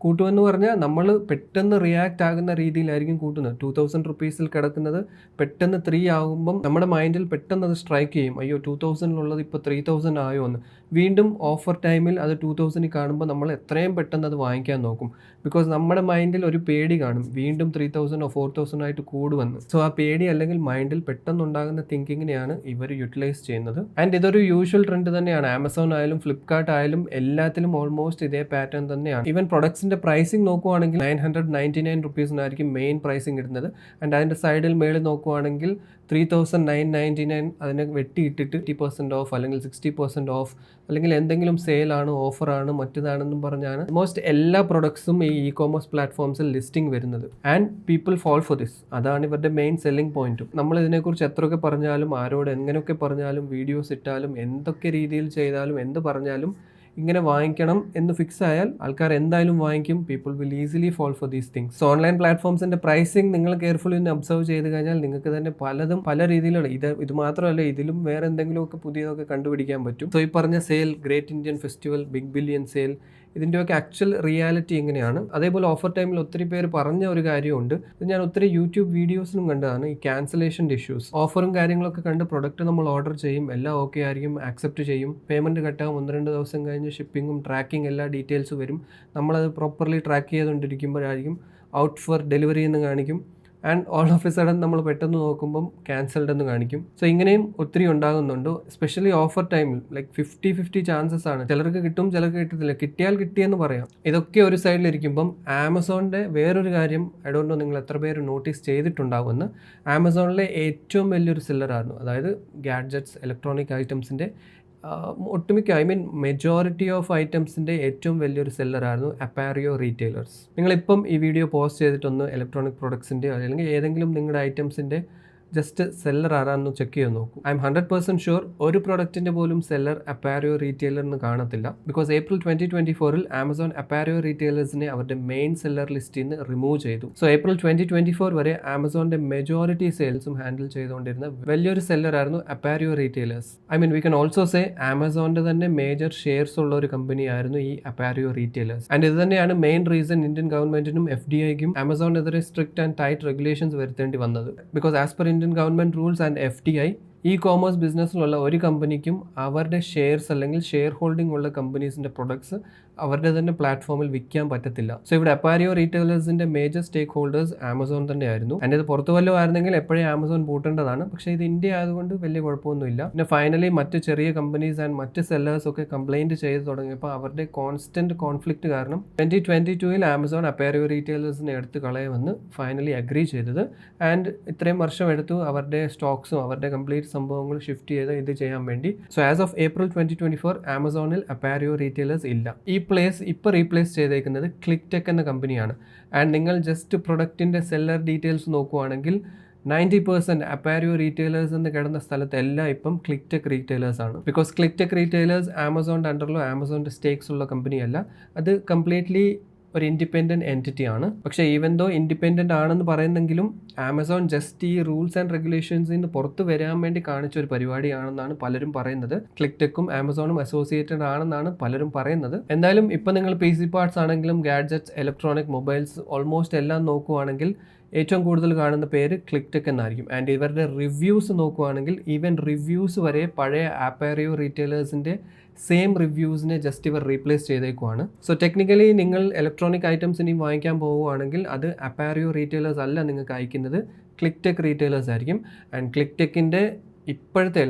Speaker 1: കൂട്ടുമെന്ന് പറഞ്ഞാൽ നമ്മൾ പെട്ടെന്ന് റിയാക്ട് ആകുന്ന രീതിയിലായിരിക്കും കൂട്ടുന്നത്. 2000 റുപ്പീസിൽ കിടക്കുന്നത് പെട്ടെന്ന് 3 ആകുമ്പം നമ്മുടെ മൈൻഡിൽ പെട്ടെന്ന് അത് സ്ട്രൈക്ക് ചെയ്യും, അയ്യോ 2000 ഇപ്പോൾ 3000 ആയോ എന്ന്. വീണ്ടും ഓഫർ ടൈമിൽ അത് 2000 കാണുമ്പോൾ നമ്മൾ എത്രയും പെട്ടെന്ന് അത് വാങ്ങിക്കാൻ നോക്കും. ബിക്കോസ് നമ്മുടെ മൈൻഡിൽ ഒരു പേടി കാണും, വീണ്ടും 3000 4000 ആയിട്ട് കൂടുമെന്ന്. സോ ആ പേടി അല്ലെങ്കിൽ മൈൻഡിൽ പെട്ടെന്നുണ്ടാകുന്ന തിങ്കിങ്ങിനെയാണ് ഇവർ യൂട്ടിലൈസ് ചെയ്യുന്നത്. ആൻഡ് ഇതൊരു യൂഷ്വൽ ട്രെൻഡ് തന്നെയാണ്. ആമസോൺ ആയാലും ഫ്ലിപ്കാർട്ട് ആയാലും എല്ലാത്തിലും ഓൾമോസ്റ്റ് ഇതേ പാറ്റേൺ തന്നെയാണ്. ഈവൻ പ്രൊഡക്ട്സിന്റെ പ്രൈസിംഗ് നോക്കുവാണെങ്കിൽ 999 റുപ്പീസിനായിരിക്കും മെയിൻ പ്രൈസിംഗ് ഇടുന്നത്. ആൻഡ് അതിൻ്റെ സൈഡിൽ മേളിൽ നോക്കുവാണെങ്കിൽ 3999 അതിനെ വെട്ടിയിട്ടിട്ട് 50% ഓഫ് അല്ലെങ്കിൽ 60% ഓഫ് അല്ലെങ്കിൽ എന്തെങ്കിലും സെയിലാണ്, ഓഫറാണ്, മറ്റേതാണെന്നും പറഞ്ഞാണ് മോസ്റ്റ് എല്ലാ പ്രൊഡക്ട്സും ഈ ഇ-കോമേഴ്സ് പ്ലാറ്റ്ഫോംസിൽ ലിസ്റ്റിംഗ് വരുന്നത്. And people fall for this. അതാണ് ഇവരുടെ മെയിൻ സെല്ലിംഗ് പോയിന്റും. നമ്മൾ ഇതിനെക്കുറിച്ച് എത്രയൊക്കെ പറഞ്ഞാലും, ആരോട് എങ്ങനെയൊക്കെ പറഞ്ഞാലും, വീഡിയോസ് ഇട്ടാലും, എന്തൊക്കെ രീതിയിൽ ചെയ്താലും, എന്ത് പറഞ്ഞാലും ഇങ്ങനെ വാങ്ങിക്കണം എന്ന് ഫിക്സ് ആയാൽ ആൾക്കാർ എന്തായാലും വാങ്ങിക്കും. People will easily fall for these things. So online പ്ലാറ്റ്ഫോംസിന്റെ പ്രൈസിങ് നിങ്ങൾ കെയർഫുള്ളി ഒന്ന് ഒബ്സർവ് ചെയ്ത് കഴിഞ്ഞാൽ നിങ്ങൾക്ക് തന്നെ പലതും പല രീതിയിലാണ്. ഇത് മാത്രമല്ല, ഇതിലും വേറെ എന്തെങ്കിലുമൊക്കെ പുതിയതൊക്കെ കണ്ടുപിടിക്കാൻ പറ്റും. സോ ഈ പറഞ്ഞ sale, great Indian festival, big billion sale, ഇതിൻ്റെയൊക്കെ ആക്ച്വൽ റിയാലിറ്റി എങ്ങനെയാണ്. അതേപോലെ ഓഫർ ടൈമിൽ ഒത്തിരി പേര് പറഞ്ഞ ഒരു കാര്യമുണ്ട്, ഇത് ഞാൻ ഒത്തിരി യൂട്യൂബ് വീഡിയോസിലും കണ്ടതാണ്, ഈ ക്യാൻസലേഷൻ്റെ ഇഷ്യൂസ്. ഓഫറും കാര്യങ്ങളൊക്കെ കണ്ട് പ്രൊഡക്റ്റ് നമ്മൾ ഓർഡർ ചെയ്യും, എല്ലാം ഓക്കെ ആയിരിക്കും, ആക്സെപ്റ്റ് ചെയ്യും, പേയ്മെൻറ്റ് കട്ടാകും, 1-2 ദിവസം കഴിഞ്ഞ് ഷിപ്പിങ്ങും ട്രാക്കിംഗ് എല്ലാ ഡീറ്റെയിൽസ് വരും. നമ്മളത് പ്രോപ്പർലി ട്രാക്ക് ചെയ്തുകൊണ്ടിരിക്കുമ്പോഴായിരിക്കും ഔട്ട് ഫോർ ഡെലിവറി എന്ന് കാണിക്കും. And all of a sudden നമ്മൾ പെട്ടെന്ന് നോക്കുമ്പം ക്യാൻസൽഡ് എന്ന് കാണിക്കും. സോ ഇങ്ങനെയും ഒത്തിരി ഉണ്ടാകുന്നുണ്ട്, എസ്പെഷ്യലി ഓഫർ ടൈമിൽ. ലൈക്ക് 50-50 ചാൻസസ് ആണ്. ചിലർക്ക് കിട്ടും, ചിലർക്ക് കിട്ടത്തില്ല. കിട്ടിയാൽ കിട്ടിയെന്ന് പറയാം. ഇതൊക്കെ ഒരു സൈഡിലിരിക്കുമ്പം ആമസോണിൻ്റെ വേറൊരു കാര്യം, ഐ ഡോണ്ട് നോ നിങ്ങൾ എത്ര പേര് നോട്ടീസ് ചെയ്തിട്ടുണ്ടാകുമെന്ന്, ആമസോണിലെ ഏറ്റവും വലിയൊരു സെല്ലറായിരുന്നു, അതായത് ഗാഡ്ജറ്റ്സ്, ഇലക്ട്രോണിക് ഐറ്റംസിൻ്റെ ഒട്ടുമിക്ക മെജോറിറ്റി ഓഫ് ഐറ്റംസിൻ്റെ ഏറ്റവും വലിയൊരു സെല്ലറായിരുന്നു അപ്പാരിയോ റീറ്റെയിലേഴ്സ്. നിങ്ങളിപ്പം ഈ വീഡിയോ പോസ്റ്റ് ചെയ്തിട്ടൊന്ന് ഇലക്ട്രോണിക് പ്രൊഡക്ട്സിൻ്റെ അല്ലെങ്കിൽ ഏതെങ്കിലും നിങ്ങളുടെ ഐറ്റംസിൻ്റെ ജസ്റ്റ് സെല്ലർ ആരാണെന്ന് ചെക്ക് ചെയ്ത് നോക്കൂ. ഐ എം 100% ഷുവർ ഒരു പ്രൊഡക്റ്റിൻ്റെ പോലും സെല്ലർ അപ്പാരിയോ റീറ്റെയിലറിന് കാണത്തില്ല. ബിക്കോസ് ഏപ്രിൽ 2024 ആമസോൺ അപ്പാരിയോ റീറ്റെയിലേഴ്സിനെ അവരുടെ മെയിൻ സെല്ലർ ലിസ്റ്റിൽ നിന്ന് റിമൂവ് ചെയ്തു. സോ ഏപ്രിൽ 2024 വരെ ആമസോണിൻ്റെ മെജോറിറ്റി സെയിൽസും ഹാൻഡിൽ ചെയ്തുകൊണ്ടിരുന്ന വലിയൊരു സെല്ലറായിരുന്നു Appario retailers. We can also say ആമസോണിൻ്റെ തന്നെ മേജർ ഷെയർസ് ഉള്ള ഒരു കമ്പനി ആയിരുന്നു ഈ അപ്പാരിയോ റീറ്റെയിലേഴ്സ്. ആൻഡ് ഇത് തന്നെയാണ് മെയിൻ റീസൺ ഇന്ത്യൻ ഗവൺമെന്റിനും FDIക്കും ആമസോണിനെതിരെ സ്ട്രിക്റ്റ് ആൻഡ് ടൈറ്റ് റെഗുലേഷൻസ് വരുത്തേണ്ടി വന്നത്. Because as per Indian government rules and FDI, ecommerce ബിസിനസ്സിലുള്ള ഒരു കമ്പനിക്കും അവരുടെ ഷെയർസ് അല്ലെങ്കിൽ ഷെയർ ഹോൾഡിംഗ് ഉള്ള കമ്പനീസിൻ്റെ പ്രൊഡക്ട്സ് അവരുടെ തന്നെ പ്ലാറ്റ്ഫോമിൽ വിൽക്കാൻ പറ്റത്തില്ല. സോ ഇവിടെ അപ്പാരിയോ റീറ്റെയിലേഴ്സിൻ്റെ മേജർ സ്റ്റേക്ക് ഹോൾഡേഴ്സ് ആമസോൺ തന്നെയായിരുന്നു. ആൻഡ് ഇത് പുറത്തു വല്ലതും ആയിരുന്നെങ്കിൽ എപ്പോഴും ആമസോൺ പൂട്ടേണ്ടതാണ്. പക്ഷേ ഇത് ഇന്ത്യ ആയതുകൊണ്ട് വലിയ കുഴപ്പമൊന്നുമില്ല. പിന്നെ ഫൈനലി മറ്റ് ചെറിയ കമ്പനീസ് ആൻഡ് മറ്റ് സെല്ലേഴ്സ് ഒക്കെ കംപ്ലൈൻറ്റ് ചെയ്ത് തുടങ്ങിയപ്പോൾ അവരുടെ കോൺസ്റ്റന്റ് കോൺഫ്ലിക്റ്റ് കാരണം 2022 ആമസോൺ അപ്പാരിയോ റീറ്റെയിലേഴ്സിനെ എടുത്ത് കളയുമെന്ന് ഫൈനലി അഗ്രി ചെയ്തത്. ആൻഡ് ഇത്രയും വർഷം എടുത്തു അവരുടെ സ്റ്റോക്സും അവരുടെ കംപ്ലീറ്റ് സംഭവങ്ങൾ ഷിഫ്റ്റ് ചെയ്ത് ഇത് ചെയ്യാൻ വേണ്ടി. സോ ആസ് ഓഫ് ഏപ്രിൽ 2024 ആമസോണിൽ അപ്പാരിയോ റീറ്റെയിലേഴ്സ് ഇല്ല. ഈ റീപ്ലേസ് ചെയ്തേക്കുന്നത് ക്ലിക്ടെക് എന്ന കമ്പനിയാണ്. ആൻഡ് നിങ്ങൾ ജസ്റ്റ് പ്രൊഡക്റ്റിൻ്റെ സെല്ലർ ഡീറ്റെയിൽസ് നോക്കുവാണെങ്കിൽ 90% അപ്പാരിയോ റീറ്റെയിലേഴ്സ് എന്ന് കിടന്ന സ്ഥലത്ത് എല്ലാം ഇപ്പം ക്ലിക്ടെക് റീറ്റെയിലേഴ്സ് ആണ്. ബിക്കോസ് ക്ലിക്ടെക് റീറ്റെയിലേഴ്സ് ആമസോണിൻ്റെ അണ്ടറിലോ ആമസോണിൻ്റെ സ്റ്റേക്സ് ഉള്ള കമ്പനിയല്ല, അത് കംപ്ലീറ്റ്ലി ഒരു ഇൻഡിപെൻഡൻറ്റ് എൻറ്റിറ്റി ആണ്. പക്ഷേ ഈവൻ ദോ ഇൻഡിപെൻഡൻ്റ് ആണെന്ന് പറയുന്നെങ്കിലും ആമസോൺ ജസ്റ്റ് ഈ റൂൾസ് ആൻഡ് റെഗുലേഷൻസിൽ നിന്ന് പുറത്ത് വരാൻ വേണ്ടി കാണിച്ച ഒരു പരിപാടിയാണെന്നാണ് പലരും പറയുന്നത്. ക്ലിക്ടെക്കും ആമസോണും അസോസിയേറ്റഡ് ആണെന്നാണ് പലരും പറയുന്നത്. എന്തായാലും ഇപ്പം നിങ്ങൾ PC പാർട്സ് ആണെങ്കിലും ഗാഡ്ജറ്റ്സ്, ഇലക്ട്രോണിക്, മൊബൈൽസ് ഓൾമോസ്റ്റ് എല്ലാം നോക്കുവാണെങ്കിൽ ഏറ്റവും കൂടുതൽ കാണുന്ന പേര് ക്ലിക്ടെക് എന്നായിരിക്കും. ആൻഡ് ഇവരുടെ റിവ്യൂസ് നോക്കുവാണെങ്കിൽ ഈവൻ റിവ്യൂസ് വരെ പഴയ അപ്പാരിയോ റീറ്റെയിലേഴ്സിൻ്റെ സെയിം റിവ്യൂസിനെ ജസ്റ്റ് ഇവർ റീപ്ലേസ് ചെയ്തേക്കുവാണ്. സോ ടെക്നിക്കലി നിങ്ങൾ ഇലക്ട്രോണിക് ഐറ്റംസ് ഇനി വാങ്ങിക്കാൻ പോവുകയാണെങ്കിൽ അത് അപ്പാരിയോ റീറ്റെയിലേഴ്സ് അല്ല നിങ്ങൾക്ക് അയക്കുന്നത്, ക്ലിക്ടെക് റീറ്റെയിലേഴ്സ് ആയിരിക്കും. ആൻഡ് ക്ലിക്ടെക്കിൻ്റെ ഇപ്പോഴത്തെ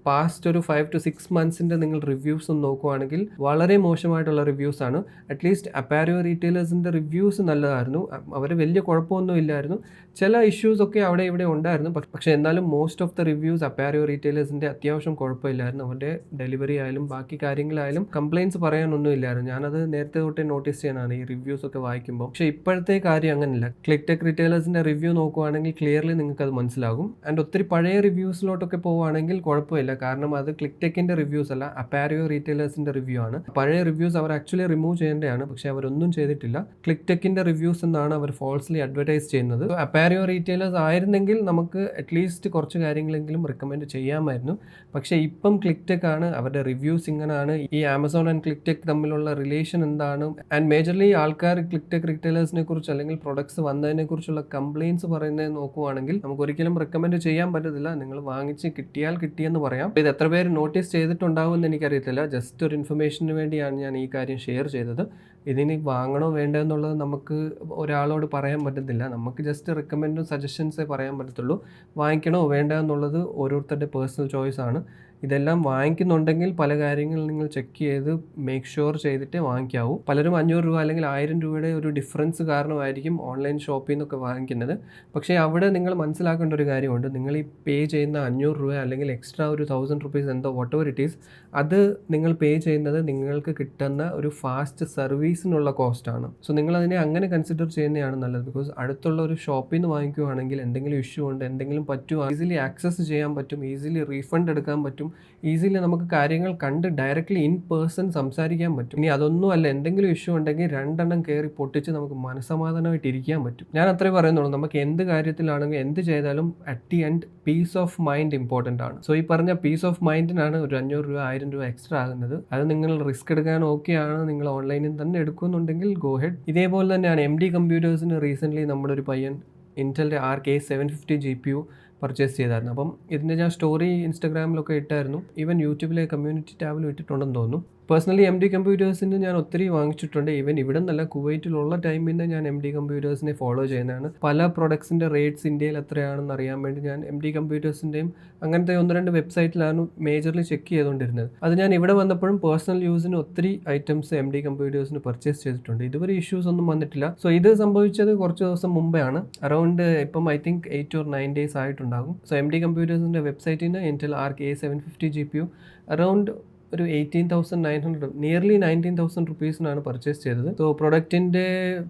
Speaker 1: പാസ്റ്റ് ഒരു 5 to 6 months നിങ്ങൾ റിവ്യൂസ് ഒന്ന് നോക്കുവാണെങ്കിൽ വളരെ മോശമായിട്ടുള്ള റിവ്യൂസ് ആണ്. അറ്റ്ലീസ്റ്റ് അപ്പാരിയോ റീറ്റെയിലേഴ്സിൻ്റെ റിവ്യൂസ് നല്ലതായിരുന്നു, അവർ വലിയ കുഴപ്പമൊന്നും ഇല്ലായിരുന്നു. ചില ഇഷ്യൂസൊക്കെ അവിടെ ഇവിടെ ഉണ്ടായിരുന്നു, പക്ഷേ എന്നാലും മോസ്റ്റ് ഓഫ് ദ റിവ്യൂസ് അപ്പാരിയോ റീറ്റെയിലേഴ്സിൻ്റെ അത്യാവശ്യം കുഴപ്പമില്ലായിരുന്നു. അവരുടെ ഡെലിവറി ആയാലും ബാക്കി കാര്യങ്ങളായാലും കംപ്ലയിൻറ്റ്സ് പറയാനൊന്നും ഇല്ലായിരുന്നു. ഞാനത് നേരത്തെ തൊട്ടേ നോട്ടീസ് ചെയ്യാനാണ് ഈ റിവ്യൂസ് ഒക്കെ വായിക്കുമ്പോൾ. പക്ഷേ ഇപ്പോഴത്തെ കാര്യം അങ്ങനെയല്ല. ക്ലിക്ടെക് റീറ്റെയിലേഴ്സിൻ്റെ റിവ്യൂ നോക്കുവാണെങ്കിൽ ക്ലിയർലി നിങ്ങൾക്ക് അത് മനസ്സിലാകും. ആൻഡ് ഒത്തിരി പഴയ റിവ്യൂസിലോട്ടൊക്കെ പോവുകയാണെങ്കിൽ കുഴപ്പമില്ല, കാരണം അത് ക്ലിക്ടെക്കിൻ്റെ റിവ്യൂസ് അല്ല, അപ്പാരിയോ റീറ്റെയിലേഴ്സിൻ്റെ റിവ്യൂ ആണ്. പഴയ റിവ്യൂസ് അവർ ആക്ച്വലി റിമൂവ് ചെയ്യേണ്ടതാണ്, പക്ഷേ അവരൊന്നും ചെയ്തിട്ടില്ല. ക്ലിക്ടെക്കിൻ്റെ റിവ്യൂസ് എന്നാണ് അവർ ഫോൾസ്ലി അഡ്വർടൈസ് ചെയ്യുന്നത്. അപ്പാരിയോ റീറ്റെയിലേഴ്സ് ആയിരുന്നെങ്കിൽ നമുക്ക് അറ്റ്ലീസ്റ്റ് കുറച്ച് കാര്യങ്ങളെങ്കിലും റെക്കമെൻഡ് ചെയ്യാമായിരുന്നു. പക്ഷേ ഇപ്പം ക്ലിക്ടെക് ആണ്, അവരുടെ റിവ്യൂസ് ഇങ്ങനെയാണ്. ഈ ആമസോൺ ആൻഡ് ക്ലിക്ടെക് തമ്മിലുള്ള റിലേഷൻ എന്താണ്, ആൻഡ് മേജർലി ആൾക്കാർ ക്ലിക്ടെക് റീറ്റെയിലേഴ്സിനെ കുറിച്ച് അല്ലെങ്കിൽ പ്രൊഡക്ട്സ് വന്നതിനെ കുറിച്ചുള്ള കംപ്ലയിൻസ് പറയുന്നത് നോക്കുവാണെങ്കിൽ നമുക്ക് ഒരിക്കലും റെക്കമെൻഡ് ചെയ്യാൻ പറ്റത്തില്ല. നിങ്ങൾ വാങ്ങിച്ച് കിട്ടിയാൽ കിട്ടിയെന്ന് പറയാം. ഇത് എത്ര പേര് നോട്ടീസ് ചെയ്തിട്ടുണ്ടാവും എന്ന് എനിക്കറിയത്തില്ല. ജസ്റ്റ് ഒരു ഇൻഫർമേഷന് വേണ്ടിയാണ് ഞാൻ ഈ കാര്യം ഷെയർ ചെയ്തത്. ഇതിനി വാങ്ങണോ വേണ്ടോ എന്നുള്ളത് നമുക്ക് ഒരാളോട് പറയാൻ പറ്റത്തില്ല. നമുക്ക് ജസ്റ്റ് റെക്കമെൻഡും സജഷൻസേ പറയാൻ പറ്റത്തുള്ളൂ. വാങ്ങിക്കണോ വേണ്ട എന്നുള്ളത് ഓരോരുത്തരുടെ പേഴ്സണൽ ചോയ്സ് ആണ്. ഇതെല്ലാം വാങ്ങിക്കുന്നുണ്ടെങ്കിൽ പല കാര്യങ്ങൾ നിങ്ങൾ ചെക്ക് ചെയ്ത് മേക്ക് ഷുവർ ചെയ്തിട്ടേ വാങ്ങിക്കാവൂ. പലരും 500 രൂപ അല്ലെങ്കിൽ 1000 രൂപയുടെ ഒരു ഡിഫറൻസ് കാരണമായിരിക്കും ഓൺലൈൻ ഷോപ്പിൽ നിന്നൊക്കെ വാങ്ങിക്കുന്നത്. പക്ഷേ അവിടെ നിങ്ങൾ മനസ്സിലാക്കേണ്ട ഒരു കാര്യമുണ്ട്. നിങ്ങൾ ഈ പേ ചെയ്യുന്ന 500 രൂപ അല്ലെങ്കിൽ എക്സ്ട്രാ ഒരു 1000 rupees എന്തോ വാട്ട് എവർ ഇറ്റ് ഈസ്, അത് നിങ്ങൾ പേ ചെയ്യുന്നത് നിങ്ങൾക്ക് കിട്ടുന്ന ഒരു ഫാസ്റ്റ് സർവീസിനുള്ള കോസ്റ്റാണ്. സോ നിങ്ങളതിനെ അങ്ങനെ കൺസിഡർ ചെയ്യുന്നതാണ് നല്ലത്. ബിക്കോസ് അടുത്തുള്ള ഒരു ഷോപ്പിൽ നിന്ന് വാങ്ങിക്കുകയാണെങ്കിൽ എന്തെങ്കിലും ഇഷ്യൂ ഉണ്ട്, എന്തെങ്കിലും പറ്റുമോ, ഈസിലി ആക്സസ് ചെയ്യാൻ പറ്റും, ഈസിലി റീഫണ്ട് എടുക്കാൻ പറ്റും, ഈസിലി നമുക്ക് കാര്യങ്ങൾ കണ്ട് ഡയറക്റ്റ്ലി ഇൻ പേഴ്സൺ സംസാരിക്കാൻ പറ്റും. ഇനി അതൊന്നും അല്ല, എന്തെങ്കിലും ഇഷ്യൂ ഉണ്ടെങ്കിൽ 2 എണ്ണം കയറി പൊട്ടിച്ച് നമുക്ക് മനസ്സമാധാനമായിട്ട് ഇരിക്കാൻ പറ്റും. ഞാൻ അത്രേ പറയുന്നുള്ളൂ. നമുക്ക് എന്ത് കാര്യത്തിലാണെങ്കിൽ എന്ത് ചെയ്താലും at the end peace of mind important ആണ്. സോ ഈ പറഞ്ഞ പീസ് ഓഫ് മൈൻഡിനാണ് ഒരു 500 രൂപ 1000 രൂപ എക്സ്ട്രാ ആകുന്നത്. അത് നിങ്ങൾ റിസ്ക് എടുക്കാൻ ഓക്കെ ആണ്, നിങ്ങൾ ഓൺലൈനിൽ തന്നെ എടുക്കുന്നുണ്ടെങ്കിൽ ഗോ ഹെഡ്. ഇതേപോലെ തന്നെയാണ് MD കമ്പ്യൂട്ടേഴ്സിന് റീസെൻ്റ്ലി നമ്മുടെ ഒരു പയ്യൻ ഇൻറ്റലിൻ്റെ RK750 GPU പർച്ചേസ് ചെയ്തായിരുന്നു. അപ്പം ഇതിൻ്റെ ഞാൻ സ്റ്റോറി ഇൻസ്റ്റാഗ്രാമിലൊക്കെ ഇട്ടായിരുന്നു, ഈവൻ യൂട്യൂബിലെ കമ്മ്യൂണിറ്റി ടാബിലും ഇട്ടിട്ടുണ്ടെന്ന് തോന്നുന്നു. പേഴ്സണലി MD കമ്പ്യൂട്ടേഴ്സിന് ഞാൻ ഒത്തിരി വാങ്ങിച്ചിട്ടുണ്ട്. ഈവൻ ഇവിടെ നിന്നല്ല, കുവൈറ്റിലുള്ള ടൈമിൽ നിന്ന് ഞാൻ MD കമ്പ്യൂട്ടേഴ്സിനെ ഫോളോ ചെയ്യുന്നതാണ്. പല പ്രൊഡക്ട്സിൻ്റെ റേറ്റ്സ് ഇന്ത്യയിൽ എത്രയാണെന്ന് അറിയാൻ വേണ്ടി ഞാൻ MD കമ്പ്യൂട്ടേഴ്സിൻ്റെയും അങ്ങനത്തെ 1-2 വെബ്സൈറ്റിലാണ് മേജർലി ചെക്ക് ചെയ്തുകൊണ്ടിരുന്നത്. അത് ഞാൻ ഇവിടെ വന്നപ്പോഴും പേഴ്സണൽ യൂസിന് ഒത്തിരി ഐറ്റംസ് MD കമ്പ്യൂട്ടേഴ്സിന് പർച്ചേസ് ചെയ്തിട്ടുണ്ട്. ഇതുവരെ ഇഷ്യൂസ് ഒന്നും വന്നിട്ടില്ല. സോ ഇത് സംഭവിച്ചത് കുറച്ച് ദിവസം മുമ്പേ ആണ്. അറൗണ്ട് ഇപ്പം I think 8 or 9 days ആയിട്ടുണ്ടാകും. So MD കമ്പ്യൂട്ടേഴ്സിൻ്റെ വെബ്സൈറ്റിൽ നിന്ന് Intel RK750 GPU അറൗണ്ട് ഒരു 18,900 നിയർലി 19,000 റുപ്പീസിനാണ് പർച്ചേസ് ചെയ്തത്. സോ പ്രൊഡക്റ്റിൻ്റെ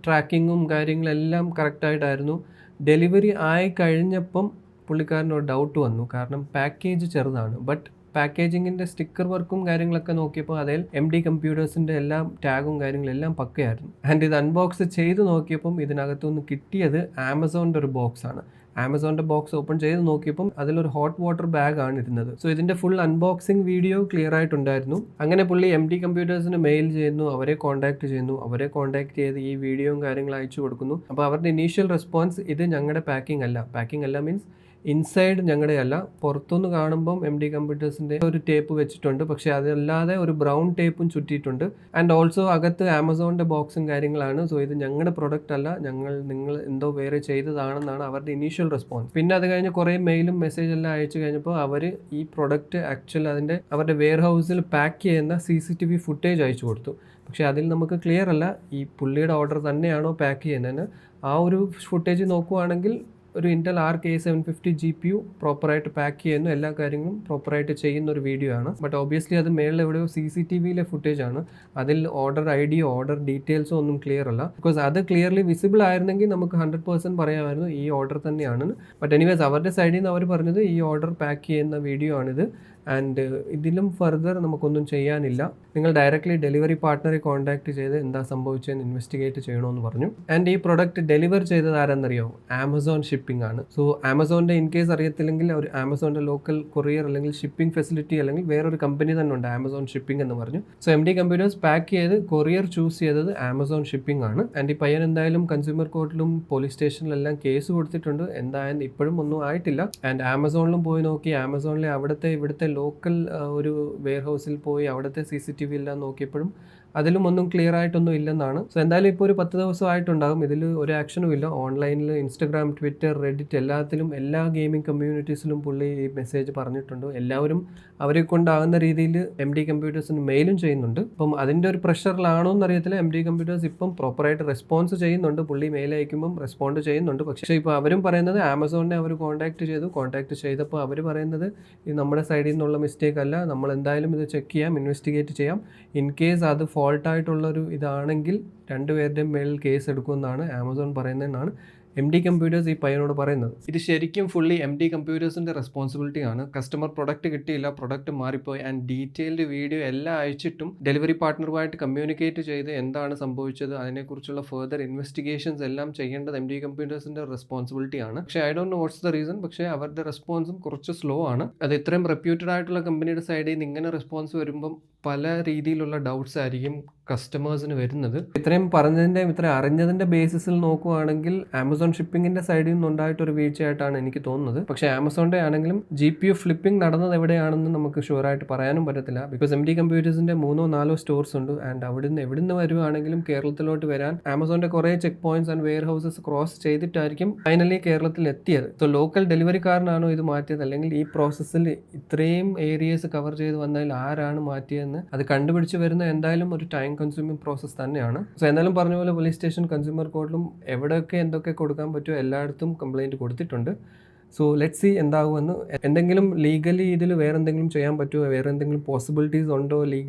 Speaker 1: ട്രാക്കിങ്ങും കാര്യങ്ങളെല്ലാം കറക്റ്റായിട്ടായിരുന്നു. ഡെലിവറി ആയി കഴിഞ്ഞപ്പം പുള്ളിക്കാരനൊരു ഡൗട്ട് വന്നു, കാരണം പാക്കേജ് ചെറുതാണ്. ബട്ട് പാക്കേജിങ്ങിൻ്റെ സ്റ്റിക്കർ വർക്കും കാര്യങ്ങളൊക്കെ നോക്കിയപ്പോൾ അതിൽ MD കമ്പ്യൂട്ടേഴ്സിൻ്റെ എല്ലാം ടാഗും കാര്യങ്ങളെല്ലാം പക്കയായിരുന്നു. ആൻഡ് ഇത് അൺബോക്സ് ചെയ്ത് നോക്കിയപ്പം ഇതിനകത്തുനിന്ന് കിട്ടിയത് ആമസോണിൻ്റെ ഒരു ബോക്സാണ്. ആമസോണിൻ്റെ ബോക്സ് ഓപ്പൺ ചെയ്ത് നോക്കിയപ്പം അതിലൊരു ഹോട്ട് വാട്ടർ ബാഗ് ആണ് ഇരുന്നത്. സോ ഇതിൻ്റെ ഫുൾ അൺബോക്സിങ് വീഡിയോ ക്ലിയർ ആയിട്ടുണ്ടായിരുന്നു. അങ്ങനെ പുള്ളി MD കമ്പ്യൂട്ടേഴ്സിന് മെയിൽ ചെയ്യുന്നു, അവരെ കോൺടാക്ട് ചെയ്ത് ഈ വീഡിയോയും കാര്യങ്ങളും അയച്ചു കൊടുക്കുന്നു. അപ്പോൾ അവരുടെ ഇനീഷ്യൽ റെസ്പോൺസ്, ഇത് ഞങ്ങളുടെ പാക്കിംഗ് അല്ല മീൻസ് ഇൻസൈഡ് ഞങ്ങളുടെ അല്ല, പുറത്തുനിന്ന് കാണുമ്പം MD കമ്പ്യൂട്ടേഴ്സിൻ്റെ ഒരു ടേപ്പ് വെച്ചിട്ടുണ്ട്, പക്ഷേ അതല്ലാതെ ഒരു ബ്രൗൺ ടേപ്പും ചുറ്റിയിട്ടുണ്ട്. ആൻഡ് ഓൾസോ അകത്ത് ആമസോണിൻ്റെ ബോക്സും കാര്യങ്ങളാണ്. സോ ഇത് ഞങ്ങളുടെ പ്രൊഡക്റ്റ് അല്ല, നിങ്ങൾ എന്തോ വേറെ ചെയ്തതാണെന്നാണ് അവരുടെ ഇനീഷ്യൽ റെസ്പോൺസ്. പിന്നെ അത് കഴിഞ്ഞ് കുറേ മെയിലും മെസ്സേജ് എല്ലാം അയച്ചു കഴിഞ്ഞപ്പോൾ അവർ ഈ പ്രൊഡക്റ്റ് ആക്ച്വൽ അവരുടെ വെയർ ഹൗസിൽ പാക്ക് ചെയ്യുന്ന CCTV ഫുട്ടേജ് അയച്ചു കൊടുത്തു. പക്ഷേ അതിൽ നമുക്ക് ക്ലിയർ അല്ല ഈ പുള്ളിയുടെ ഓർഡർ തന്നെയാണോ പാക്ക് ചെയ്യുന്നതെന്ന്. ആ ഒരു ഫുട്ടേജ് നോക്കുവാണെങ്കിൽ ഒരു ഇൻറ്റൽ ആർക്ക് A750 GPU പ്രോപ്പറായിട്ട് പാക്ക് ചെയ്യുന്നു, എല്ലാ കാര്യങ്ങളും പ്രോപ്പറായിട്ട് ചെയ്യുന്ന ഒരു വീഡിയോ ആണ്. ബട്ട് ഓബിയസ്ലി അത് മേളിൽ എവിടെയോ CCTVയിലെ ഫുട്ടേജ് ആണ്. അതിൽ ഓർഡർ ഐഡിയോ ഓർഡർ ഡീറ്റെയിൽസോ ഒന്നും ക്ലിയർ അല്ല. ബിക്കോസ് അത് ക്ലിയർലി വിസിബിൾ ആയിരുന്നെങ്കിൽ നമുക്ക് 100% പറയാമായിരുന്നു ഈ ഓർഡർ തന്നെയാണ്. ബട്ട് എനിവേസ് അവരുടെ സൈഡിൽ നിന്ന് അവർ പറഞ്ഞത് ഈ ഓർഡർ പാക്ക് ചെയ്യുന്ന വീഡിയോ ആണിത്. ആൻഡ് ഇതിലും ഫർദർ നമുക്കൊന്നും ചെയ്യാനില്ല, നിങ്ങൾ ഡയറക്റ്റ്ലി ഡെലിവറി പാർട്ട്ണറെ കോൺടാക്ട് ചെയ്ത് എന്താ സംഭവിച്ചതെന്ന് ഇൻവെസ്റ്റിഗേറ്റ് ചെയ്യണമെന്ന് പറഞ്ഞു. ആൻഡ് ഈ പ്രൊഡക്റ്റ് ഡെലിവർ ചെയ്തത് ആരെന്നറിയോ? ആമസോൺ ഷിപ്പിംഗ് ആണ്. സോ ആമസോണിൻ്റെ ഇൻ കേസ് അറിയത്തില്ലെങ്കിൽ ഒരു ആമസോണിൻ്റെ ലോക്കൽ കൊറിയർ അല്ലെങ്കിൽ ഷിപ്പിംഗ് ഫെസിലിറ്റി അല്ലെങ്കിൽ വേറൊരു കമ്പനി തന്നെ ഉണ്ട്, ആമസോൺ ഷിപ്പിംഗ് എന്ന് പറഞ്ഞു. സോ MD കമ്പ്യൂട്ടേഴ്സ് പാക്ക് ചെയ്ത് കൊറിയർ ചൂസ് ചെയ്തത് ആമസോൺ ഷിപ്പിംഗ് ആണ്. ആൻഡ് ഈ പയ്യൻ എന്തായാലും കൺസ്യൂമർ കോർട്ടിലും പോലീസ് സ്റ്റേഷനിലെല്ലാം കേസ് കൊടുത്തിട്ടുണ്ട്. എന്തായാലും ഇപ്പോഴും ഒന്നും ആയിട്ടില്ല. ആൻഡ് ആമസോണിലും പോയി നോക്കി, ആമസോണിലെ അവിടുത്തെ ഇവിടുത്തെ ലോക്കൽ ഒരു വെയർ ഹൗസിൽ പോയി അവിടുത്തെ CCTV എല്ലാം നോക്കിയപ്പോഴും അതിലും ഒന്നും ക്ലിയർ ആയിട്ടൊന്നും ഇല്ലെന്നാണ്. സോ എന്തായാലും ഇപ്പോൾ ഒരു 10 ദിവസം ആയിട്ടുണ്ടാകും, ഇതിൽ ഒരു ആക്ഷനും ഇല്ല. ഓൺലൈനിൽ ഇൻസ്റ്റഗ്രാം, ട്വിറ്റർ, റെഡിറ്റ് എല്ലാത്തിലും എല്ലാ ഗെയിമിംഗ് കമ്മ്യൂണിറ്റീസിലും പുള്ളി ഈ മെസ്സേജ് പറഞ്ഞിട്ടുണ്ട്. എല്ലാവരും അവരെ കൊണ്ടാകുന്ന രീതിയിൽ MD കമ്പ്യൂട്ടേഴ്സിന് മെയിലും ചെയ്യുന്നുണ്ട്. അപ്പം അതിൻ്റെ ഒരു പ്രഷറിലാണോ എന്നറിയത്തില്ല. MD കമ്പ്യൂട്ടേഴ്സ് ഇപ്പം പ്രോപ്പറായിട്ട് റെസ്പോൺസ് ചെയ്യുന്നുണ്ട്, പുള്ളി മെയിൽ അയക്കുമ്പം റെസ്പോണ്ട് ചെയ്യുന്നുണ്ട്. പക്ഷേ ഇപ്പോൾ അവരും പറയുന്നത് ആമസോണിനെ അവർ കോൺടാക്ട് ചെയ്തപ്പോൾ അവർ പറയുന്നത് ഇത് നമ്മുടെ സൈഡിൽ നിന്നുള്ള മിസ്റ്റേക്ക് അല്ല, നമ്മൾ എന്തായാലും ഇത് ചെക്ക് ചെയ്യാം, ഇൻവെസ്റ്റിഗേറ്റ് ചെയ്യാം. ഇൻ കേസ് അത് ഫോൾട്ടായിട്ടുള്ളൊരു ഇതാണെങ്കിൽ രണ്ടുപേരുടെയും മേളിൽ കേസ് എടുക്കുമെന്നാണ് ആമസോൺ പറയുന്നതെന്നാണ് MD കമ്പ്യൂട്ടേഴ്സ് ഈ പയ്യനോട് പറയുന്നത്. ഇത് ശരിക്കും ഫുള്ളി MD കമ്പ്യൂട്ടേഴ്സിൻ്റെ റെസ്പോൺസിബിലിറ്റി ആണ്. കസ്റ്റമർ പ്രൊഡക്റ്റ് കിട്ടിയില്ല, പ്രൊഡക്റ്റ് മാറിപ്പോയി ആൻഡ് ഡീറ്റെയിൽഡ് വീഡിയോ എല്ലാം അയച്ചിട്ടും ഡെലിവറി പാർട്ട്ണറുമായിട്ട് കമ്മ്യൂണിക്കേറ്റ് ചെയ്ത് എന്താണ് സംഭവിച്ചത് അതിനെക്കുറിച്ചുള്ള ഫർദർ ഇൻവെസ്റ്റിഗേഷൻസ് എല്ലാം ചെയ്യേണ്ടത് MD കമ്പ്യൂട്ടേഴ്സിൻ്റെ റെസ്പോൺസിബിലിറ്റി ആണ്. പക്ഷേ I don't know what's the reason, പക്ഷേ അവരുടെ റെസ്പോൺസും കുറച്ച് സ്ലോ ആണ്. അത് ഇത്രയും റെപ്യൂട്ടഡ് ആയിട്ടുള്ള കമ്പനിയുടെ സൈഡിൽ നിന്ന് ഇങ്ങനെ റെസ്പോൺസ് വരുമ്പം പല രീതിയിലുള്ള ഡൗട്ട്സ് ആയിരിക്കും കസ്റ്റമേഴ്സിന് വരുന്നത്. ഇത്രയും പറഞ്ഞതിൻ്റെയും ഇത്രയും അറിഞ്ഞതിൻ്റെ ബേസിസിൽ നോക്കുകയാണെങ്കിൽ ആമസോൺ ഷിപ്പിങ്ങിൻ്റെ സൈഡിൽ നിന്നുണ്ടായിട്ടൊരു വീഴ്ചയായിട്ടാണ് എനിക്ക് തോന്നുന്നത്. പക്ഷേ ആമസോണിൻ്റെ ആണെങ്കിലും GPU ഫ്ലിപ്പിംഗ് നടന്നത് എവിടെയാണെന്ന് നമുക്ക് ഷുവറായിട്ട് പറയാനും പറ്റത്തില്ല. ബിക്കോസ് MD കമ്പ്യൂട്ടേഴ്സിൻ്റെ 3-4 സ്റ്റോർസ് ഉണ്ട്. ആൻഡ് എവിടുന്ന് വരുവാണെങ്കിലും കേരളത്തിലോട്ട് വരാൻ ആമസോണിൻ്റെ കുറേ checkpoints and warehouses cross ചെയ്തിട്ടായിരിക്കും ഫൈനലി കേരളത്തിൽ എത്തിയത്. സോ ലോക്കൽ ഡെലിവറിക്കാരനാണോ ഇത് മാറ്റിയത്, അല്ലെങ്കിൽ ഈ പ്രോസസ്സിൽ ഇത്രയും ഏരിയസ് കവർ ചെയ്ത് വന്നതിൽ ആരാണ് മാറ്റിയതെന്ന് അത് കണ്ടുപിടിച്ച് വരുന്ന എന്തായാലും ഒരു ടൈം കൺസ്യൂമിംഗ് പ്രോസസ്സ് തന്നെയാണ്. സോ എന്തായാലും പറഞ്ഞ പോലെ പോലീസ് സ്റ്റേഷൻ, കൺസ്യൂമർ കോർട്ടിലും എവിടെയൊക്കെ എന്തൊക്കെ കൊടുക്കാൻ പറ്റുമോ എല്ലായിടത്തും കംപ്ലയിൻറ്റ് കൊടുത്തിട്ടുണ്ട്. സോ ലെറ്റ് സി എന്താകുമെന്ന്. എന്തെങ്കിലും ലീഗലി ഇതിൽ വേറെ എന്തെങ്കിലും ചെയ്യാൻ പറ്റുമോ, വേറെ എന്തെങ്കിലും പോസിബിലിറ്റീസ് ഉണ്ടോ,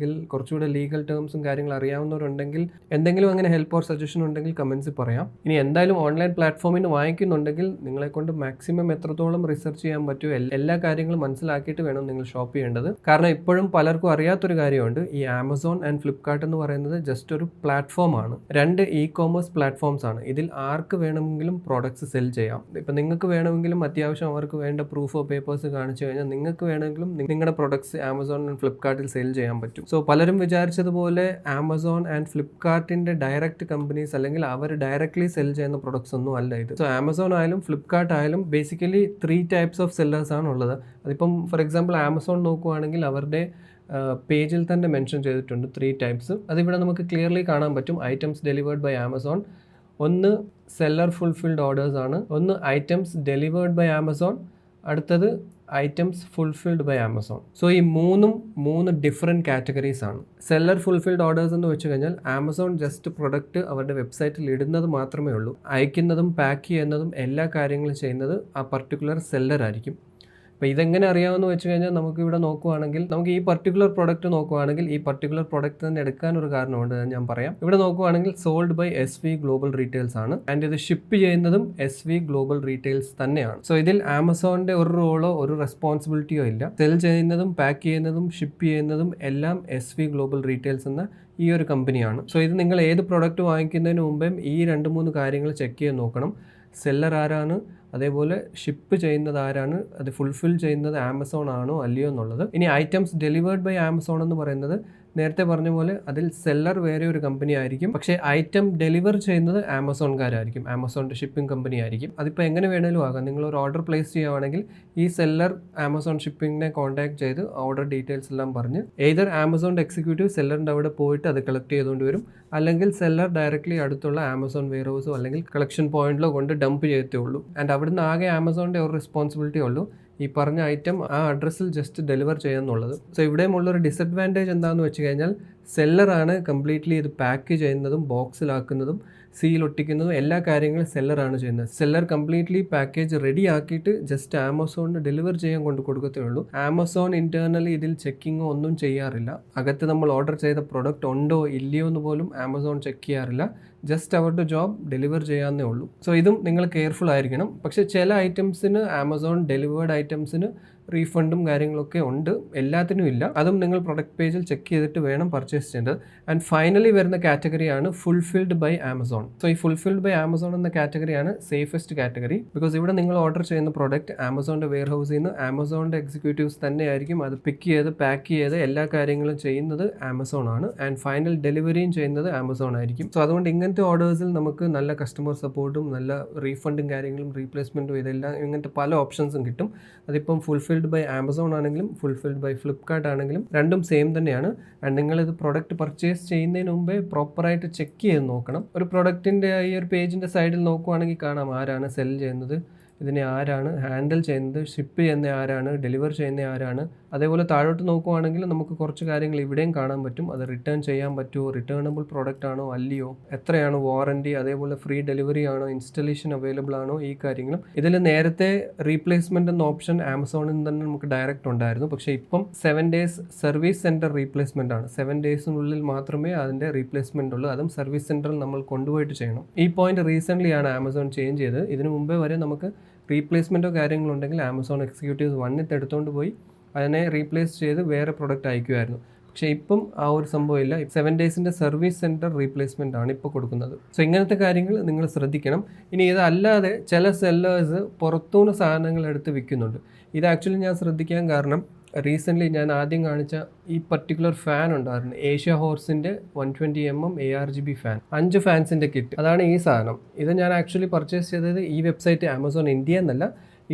Speaker 1: കുറച്ചുകൂടെ ലീഗൽ ടേംസും കാര്യങ്ങൾ അറിയാവുന്നവരുണ്ടെങ്കിൽ എന്തെങ്കിലും അങ്ങനെ ഹെൽപ്പ് ഓർ സജഷൻ ഉണ്ടെങ്കിൽ കമൻസിൽ പറയാം. ഇനി എന്തായാലും ഓൺലൈൻ പ്ലാറ്റ്ഫോമിൽ നിന്ന് വാങ്ങിക്കുന്നുണ്ടെങ്കിൽ നിങ്ങളെക്കൊണ്ട് മാക്സിമം എത്രത്തോളം റിസർച്ച് ചെയ്യാൻ പറ്റുമോ എല്ലാ കാര്യങ്ങളും മനസ്സിലാക്കിയിട്ട് വേണം നിങ്ങൾ ഷോപ്പ് ചെയ്യേണ്ടത്. കാരണം ഇപ്പോഴും പലർക്കും അറിയാത്തൊരു കാര്യമുണ്ട്, ഈ ആമസോൺ ആൻഡ് ഫ്ലിപ്കാർട്ട് എന്ന് പറയുന്നത് ജസ്റ്റ് ഒരു പ്ലാറ്റ്ഫോമാണ്, 2 ഇ-കോമേഴ്സ് പ്ലാറ്റ്ഫോംസ് ആണ്. ഇതിൽ ആർക്ക് വേണമെങ്കിലും പ്രോഡക്ട്സ് സെൽ ചെയ്യാം. ഇപ്പം നിങ്ങൾക്ക് വേണമെങ്കിലും അത്യാവശ്യം അവർക്ക് വേണ്ട പ്രൂഫ് ഓഫ് പേപ്പേഴ്സ് കാണിച്ചു കഴിഞ്ഞാൽ നിങ്ങൾക്ക് വേണമെങ്കിലും നിങ്ങളുടെ പ്രൊഡക്ട്സ് ആമസോൺ ആൻഡ് ഫ്ലിപ്കാർട്ടിൽ സെയിൽ ചെയ്യാൻ പറ്റും. സോ പലരും വിചാരിച്ചതുപോലെ ആമസോൺ ആൻഡ് ഫ്ലിപ്കാർട്ടിൻ്റെ ഡയറക്റ്റ് കമ്പനീസ് അല്ലെങ്കിൽ അവർ ഡയറക്റ്റ്ലി സെൽ ചെയ്യുന്ന പ്രൊഡക്ട്സ് ഒന്നും അല്ല ഇത്. സോ ആമസോൺ ആയാലും ഫ്ലിപ്കാർട്ട് ആയാലും ബേസിക്കലി 3 ടൈപ്സ് ഓഫ് സെല്ലേഴ്സ് ആണ് ഉള്ളത്. അതിപ്പം ഫോർ എക്സാമ്പിൾ ആമസോൺ നോക്കുവാണെങ്കിൽ അവരുടെ പേജിൽ തന്നെ മെൻഷൻ ചെയ്തിട്ടുണ്ട് 3 ടൈപ്സ്. അതിവിടെ നമുക്ക് ക്ലിയർലി കാണാൻ പറ്റും. ഐറ്റംസ് ഡെലിവേർഡ് ബൈ ആമസോൺ, ഒന്ന് സെല്ലർ ഫുൾഫിൽഡ് ഓർഡേഴ്സ് ആണ്, ഒന്ന് ഐറ്റംസ് ഡെലിവേർഡ് ബൈ ആമസോൺ, അടുത്തത് items fulfilled by Amazon. So ഈ 3 ഡിഫറെൻറ്റ് കാറ്റഗറീസ് ആണ്. സെല്ലർ ഫുൾഫിൽഡ് ഓർഡേഴ്സ് എന്ന് വെച്ച് കഴിഞ്ഞാൽ ആമസോൺ ജസ്റ്റ് പ്രൊഡക്റ്റ് അവരുടെ വെബ്സൈറ്റിൽ ഇടുന്നത് മാത്രമേ ഉള്ളൂ. അയക്കുന്നതും പാക്ക് ചെയ്യുന്നതും എല്ലാ കാര്യങ്ങളും ചെയ്യുന്നത് ആ പർട്ടിക്കുലർ സെല്ലർ ആയിരിക്കും. അപ്പോൾ ഇതെങ്ങനെ അറിയാമെന്ന് വെച്ച് കഴിഞ്ഞാൽ നമുക്കിവിടെ നോക്കുവാണെങ്കിൽ നമുക്ക് ഈ പർട്ടിക്കുലർ പ്രൊഡക്റ്റ് നോക്കുവാണെങ്കിൽ ഈ പർട്ടിക്കുലർ പ്രൊഡക്റ്റ് തന്നെ എടുക്കാനൊരു കാരണമുണ്ട്, ഞാൻ പറയാം. ഇവിടെ നോക്കുവാണെങ്കിൽ sold by SV global retails ആണ്. ആൻഡ് ഇത് ഷിപ്പ് ചെയ്യുന്നതും SV ഗ്ലോബൽ റീറ്റെയിൽസ് തന്നെയാണ്. സോ ഇതിൽ ആമസോണിൻ്റെ ഒരു റോളോ ഒരു റെസ്പോൺസിബിലിറ്റിയോ ഇല്ല. സെൽ ചെയ്യുന്നതും പാക്ക് ചെയ്യുന്നതും ഷിപ്പ് ചെയ്യുന്നതും എല്ലാം SV ഗ്ലോബൽ റീറ്റെയിൽസ് എന്ന ഈ ഒരു കമ്പനിയാണ്. സോ ഇത് നിങ്ങൾ ഏത് പ്രൊഡക്റ്റ് വാങ്ങിക്കുന്നതിന് മുമ്പേയും ഈ 2-3 കാര്യങ്ങൾ ചെക്ക് ചെയ്ത് നോക്കണം. സെല്ലർ ആരാണ്, അതേപോലെ ഷിപ്പ് ചെയ്യുന്നത് ആരാണ്, അത് ഫുൾഫിൽ ചെയ്യുന്നത് ആമസോൺ ആണോ അല്ലയോ എന്നുള്ളത്. ഇനി ഐറ്റംസ് ഡെലിവേർഡ് ബൈ ആമസോൺ എന്ന് പറയുന്നത് നേരത്തെ പറഞ്ഞ പോലെ അതിൽ സെല്ലർ വേറെ ഒരു കമ്പനി ആയിരിക്കും, പക്ഷേ ഐറ്റം ഡെലിവർ ചെയ്യുന്നത് ആമസോൺകാരായിരിക്കും, ആമസോണിൻ്റെ ഷിപ്പിംഗ് കമ്പനി ആയിരിക്കും. അതിപ്പോൾ എങ്ങനെ വേണേലും ആകാം. നിങ്ങളൊരു ഓർഡർ പ്ലേസ് ചെയ്യുകയാണെങ്കിൽ ഈ സെല്ലർ ആമസോൺ ഷിപ്പിങ്ങിനെ കോൺടാക്ട് ചെയ്ത് ഓർഡർ ഡീറ്റെയിൽസ് എല്ലാം പറഞ്ഞ് ഏതർ ആമസോണിൻ്റെ എക്സിക്യൂട്ടീവ് സെല്ലറിൻ്റെ അവിടെ പോയിട്ട് അത് കളക്ട് ചെയ്തുകൊണ്ട് വരും, അല്ലെങ്കിൽ സെല്ലർ ഡയറക്റ്റ്ലി അടുത്തുള്ള ആമസോൺ വെയർ ഹൗസോ അല്ലെങ്കിൽ കളക്ഷൻ പോയിന്റിലോ കൊണ്ട് ഡംപ് ചെയ്തേ ഉള്ളൂ. ആൻഡ് അവിടുന്ന് ആകെ ആമസോണിൻ്റെ ഒരു റെസ്പോൺസിബിലിറ്റി ഉള്ളൂ, ഈ പറഞ്ഞ ഐറ്റം ആ അഡ്രസ്സിൽ ജസ്റ്റ് ഡെലിവർ ചെയ്യാന്നുള്ളത്. സോ ഇവിടെയുമുള്ളൊരു ഡിസഡ്വാൻറ്റേജ് എന്താണെന്ന് വെച്ച് കഴിഞ്ഞാൽ സെല്ലറാണ് കംപ്ലീറ്റ്ലി ഇത് പാക്ക് ചെയ്യുന്നതും ബോക്സിലാക്കുന്നതും സീൽ ഒട്ടിക്കുന്നതും എല്ലാ കാര്യങ്ങളും സെല്ലറാണ് ചെയ്യുന്നത്. സെല്ലർ കംപ്ലീറ്റ്ലി പാക്കേജ് റെഡി ആക്കിയിട്ട് ജസ്റ്റ് ആമസോണിന് ഡെലിവർ ചെയ്യാൻ കൊടുക്കത്തേ ഉള്ളൂ. ആമസോൺ ഇന്റേർണലി ഇതിൽ ചെക്കിങ്ങോ ഒന്നും ചെയ്യാറില്ല. അകത്ത് നമ്മൾ ഓർഡർ ചെയ്ത പ്രൊഡക്റ്റ് ഉണ്ടോ ഇല്ലയോ എന്ന് പോലും ആമസോൺ ചെക്ക് ചെയ്യാറില്ല. ജസ്റ്റ് അവരുടെ ജോബ് ഡെലിവർ ചെയ്യാവുന്നേ ഉള്ളൂ. സോ ഇതും നിങ്ങൾ കെയർഫുൾ ആയിരിക്കണം. പക്ഷേ ചില ഐറ്റംസിന് ആമസോൺ ഡെലിവേർഡ് ഐറ്റംസിന് റീഫണ്ടും കാര്യങ്ങളൊക്കെ ഉണ്ട്, എല്ലാത്തിനും ഇല്ല. അതും നിങ്ങൾ പ്രൊഡക്റ്റ് പേജിൽ ചെക്ക് ചെയ്തിട്ട് വേണം പർച്ചേസ് ചെയ്യേണ്ടത്. ആൻഡ് ഫൈനലി വരുന്ന കാറ്റഗറിയാണ് ഫുൾഫിൽഡ് ബൈ ആമസോൺ. സോ ഈ ഫുൾഫിൽഡ് ബൈ ആമസോൺ എന്ന കാറ്റഗറിയാണ് സേഫസ്റ്റ് കാറ്റഗറി. ബിക്കോസ് ഇവിടെ നിങ്ങൾ ഓർഡർ ചെയ്യുന്ന പ്രോഡക്റ്റ് ആമസോണിൻ്റെ വെയർ ഹൗസിൽ നിന്ന് ആമസോണിൻ്റെ എക്സിക്യൂട്ടീവ്സ് തന്നെയായിരിക്കും അത് പിക്ക് ചെയ്ത് പാക്ക് ചെയ്ത് എല്ലാ കാര്യങ്ങളും ചെയ്യുന്നത് ആമസോൺ ആണ്. ആൻഡ് ഫൈനൽ ഡെലിവറിയും ചെയ്യുന്നത് ആമസോൺ ആയിരിക്കും. സോ അതുകൊണ്ട് ഇങ്ങനത്തെ ഓർഡേഴ്സിൽ നമുക്ക് നല്ല കസ്റ്റമർ സപ്പോർട്ടും നല്ല റീഫണ്ടും കാര്യങ്ങളും റീപ്ലേസ്മെൻറ്റും ഇതെല്ലാം ഇങ്ങനത്തെ പല ഓപ്ഷൻസും കിട്ടും. അതിപ്പം ഫുൾഫിൽഡ് ബൈ ആമസോൺ ആണെങ്കിലും ഫുൾഫിൽഡ് ബൈ ഫ്ലിപ്കാർട്ട് ആണെങ്കിലും രണ്ടും സെയിം തന്നെയാണ്. ആൻഡ് നിങ്ങളിത് പ്രൊഡക്റ്റ് പർച്ചേസ് ചെയ്യുന്നതിന് മുമ്പേ പ്രോപ്പറായിട്ട് ചെക്ക് ചെയ്ത് നോക്കണം. ഒരു പ്രൊഡക്റ്റിൻ്റെ ഈ ഒരു പേജിൻ്റെ സൈഡിൽ നോക്കുവാണെങ്കിൽ കാണാം ആരാണ് സെൽ ചെയ്യുന്നത്, ഇതിനെ ആരാണ് ഹാൻഡിൽ ചെയ്യുന്നത്, ഷിപ്പ് ചെയ്യുന്ന ആരാണ്, ഡെലിവർ ചെയ്യുന്ന ആരാണ്. അതേപോലെ താഴോട്ട് നോക്കുവാണെങ്കിൽ നമുക്ക് കുറച്ച് കാര്യങ്ങൾ ഇവിടെയും കാണാൻ പറ്റും. അത് റിട്ടേൺ ചെയ്യാൻ പറ്റുമോ, റിട്ടേണബിൾ പ്രോഡക്റ്റ് ആണോ അല്ലയോ, എത്രയാണ് വാറണ്ടി, അതേപോലെ ഫ്രീ ഡെലിവറി ആണോ, ഇൻസ്റ്റലേഷൻ അവൈലബിൾ ആണോ, ഈ കാര്യങ്ങളും. ഇതിൽ നേരത്തെ റീപ്ലേസ്മെൻ്റ് എന്ന ഓപ്ഷൻ ആമസോണിൽ തന്നെ നമുക്ക് ഡയറക്റ്റ് ഉണ്ടായിരുന്നു. പക്ഷേ ഇപ്പം 7 days സർവീസ് സെൻറ്റർ റീപ്ലേസ്മെൻ്റ് ആണ്. 7 daysനുള്ളിൽ മാത്രമേ അതിൻ്റെ റീപ്ലേസ്മെൻ്റ് ഉള്ളൂ. അതും സർവീസ് സെൻറ്ററിൽ നമ്മൾ കൊണ്ടുപോയിട്ട് ചെയ്യണം. ഈ പോയിന്റ് റീസെൻ്റ്ലി ആണ് ആമസോൺ ചേഞ്ച് ചെയ്തത്. ഇതിനു മുമ്പേ വരെ നമുക്ക് റീപ്ലേസ്മെൻറ്റോ കാര്യങ്ങളുണ്ടെങ്കിൽ ആമസോൺ എക്സിക്യൂട്ടീവ്സ് വന്നിട്ട് എടുത്തുകൊണ്ട് പോയി അതിനെ റീപ്ലേസ് ചെയ്ത് വേറെ പ്രൊഡക്റ്റ് അയക്കുമായിരുന്നു. പക്ഷേ ഇപ്പം ആ ഒരു സംഭവമില്ല. 7 daysൻ്റെ സർവീസ് സെൻറ്റർ റീപ്ലേസ്മെൻ്റ് ആണ് ഇപ്പോൾ കൊടുക്കുന്നത്. സോ ഇങ്ങനത്തെ കാര്യങ്ങൾ നിങ്ങൾ ശ്രദ്ധിക്കണം. ഇനി ഇതല്ലാതെ ചില സെല്ലേഴ്സ് പുറത്തുനിന്ന് സാധനങ്ങൾ എടുത്ത് വിൽക്കുന്നുണ്ട്. ഇത് ആക്ച്വലി ഞാൻ ശ്രദ്ധിക്കാൻ കാരണം റീസെൻ്റ്ലി ഞാൻ ആദ്യം കാണിച്ച ഈ പർട്ടിക്കുലർ ഫാൻ ഉണ്ടായിരുന്നു, ഏഷ്യ ഹോർസിൻ്റെ 120mm ARGB ഫാൻ, 5 ഫാൻസിൻ്റെ കിറ്റ്. അതാണ് ഈ സാധനം. ഇത് ഞാൻ ആക്ച്വലി പർച്ചേസ് ചെയ്തത് ഈ വെബ്സൈറ്റ് ആമസോൺ ഇന്ത്യ എന്നല്ല.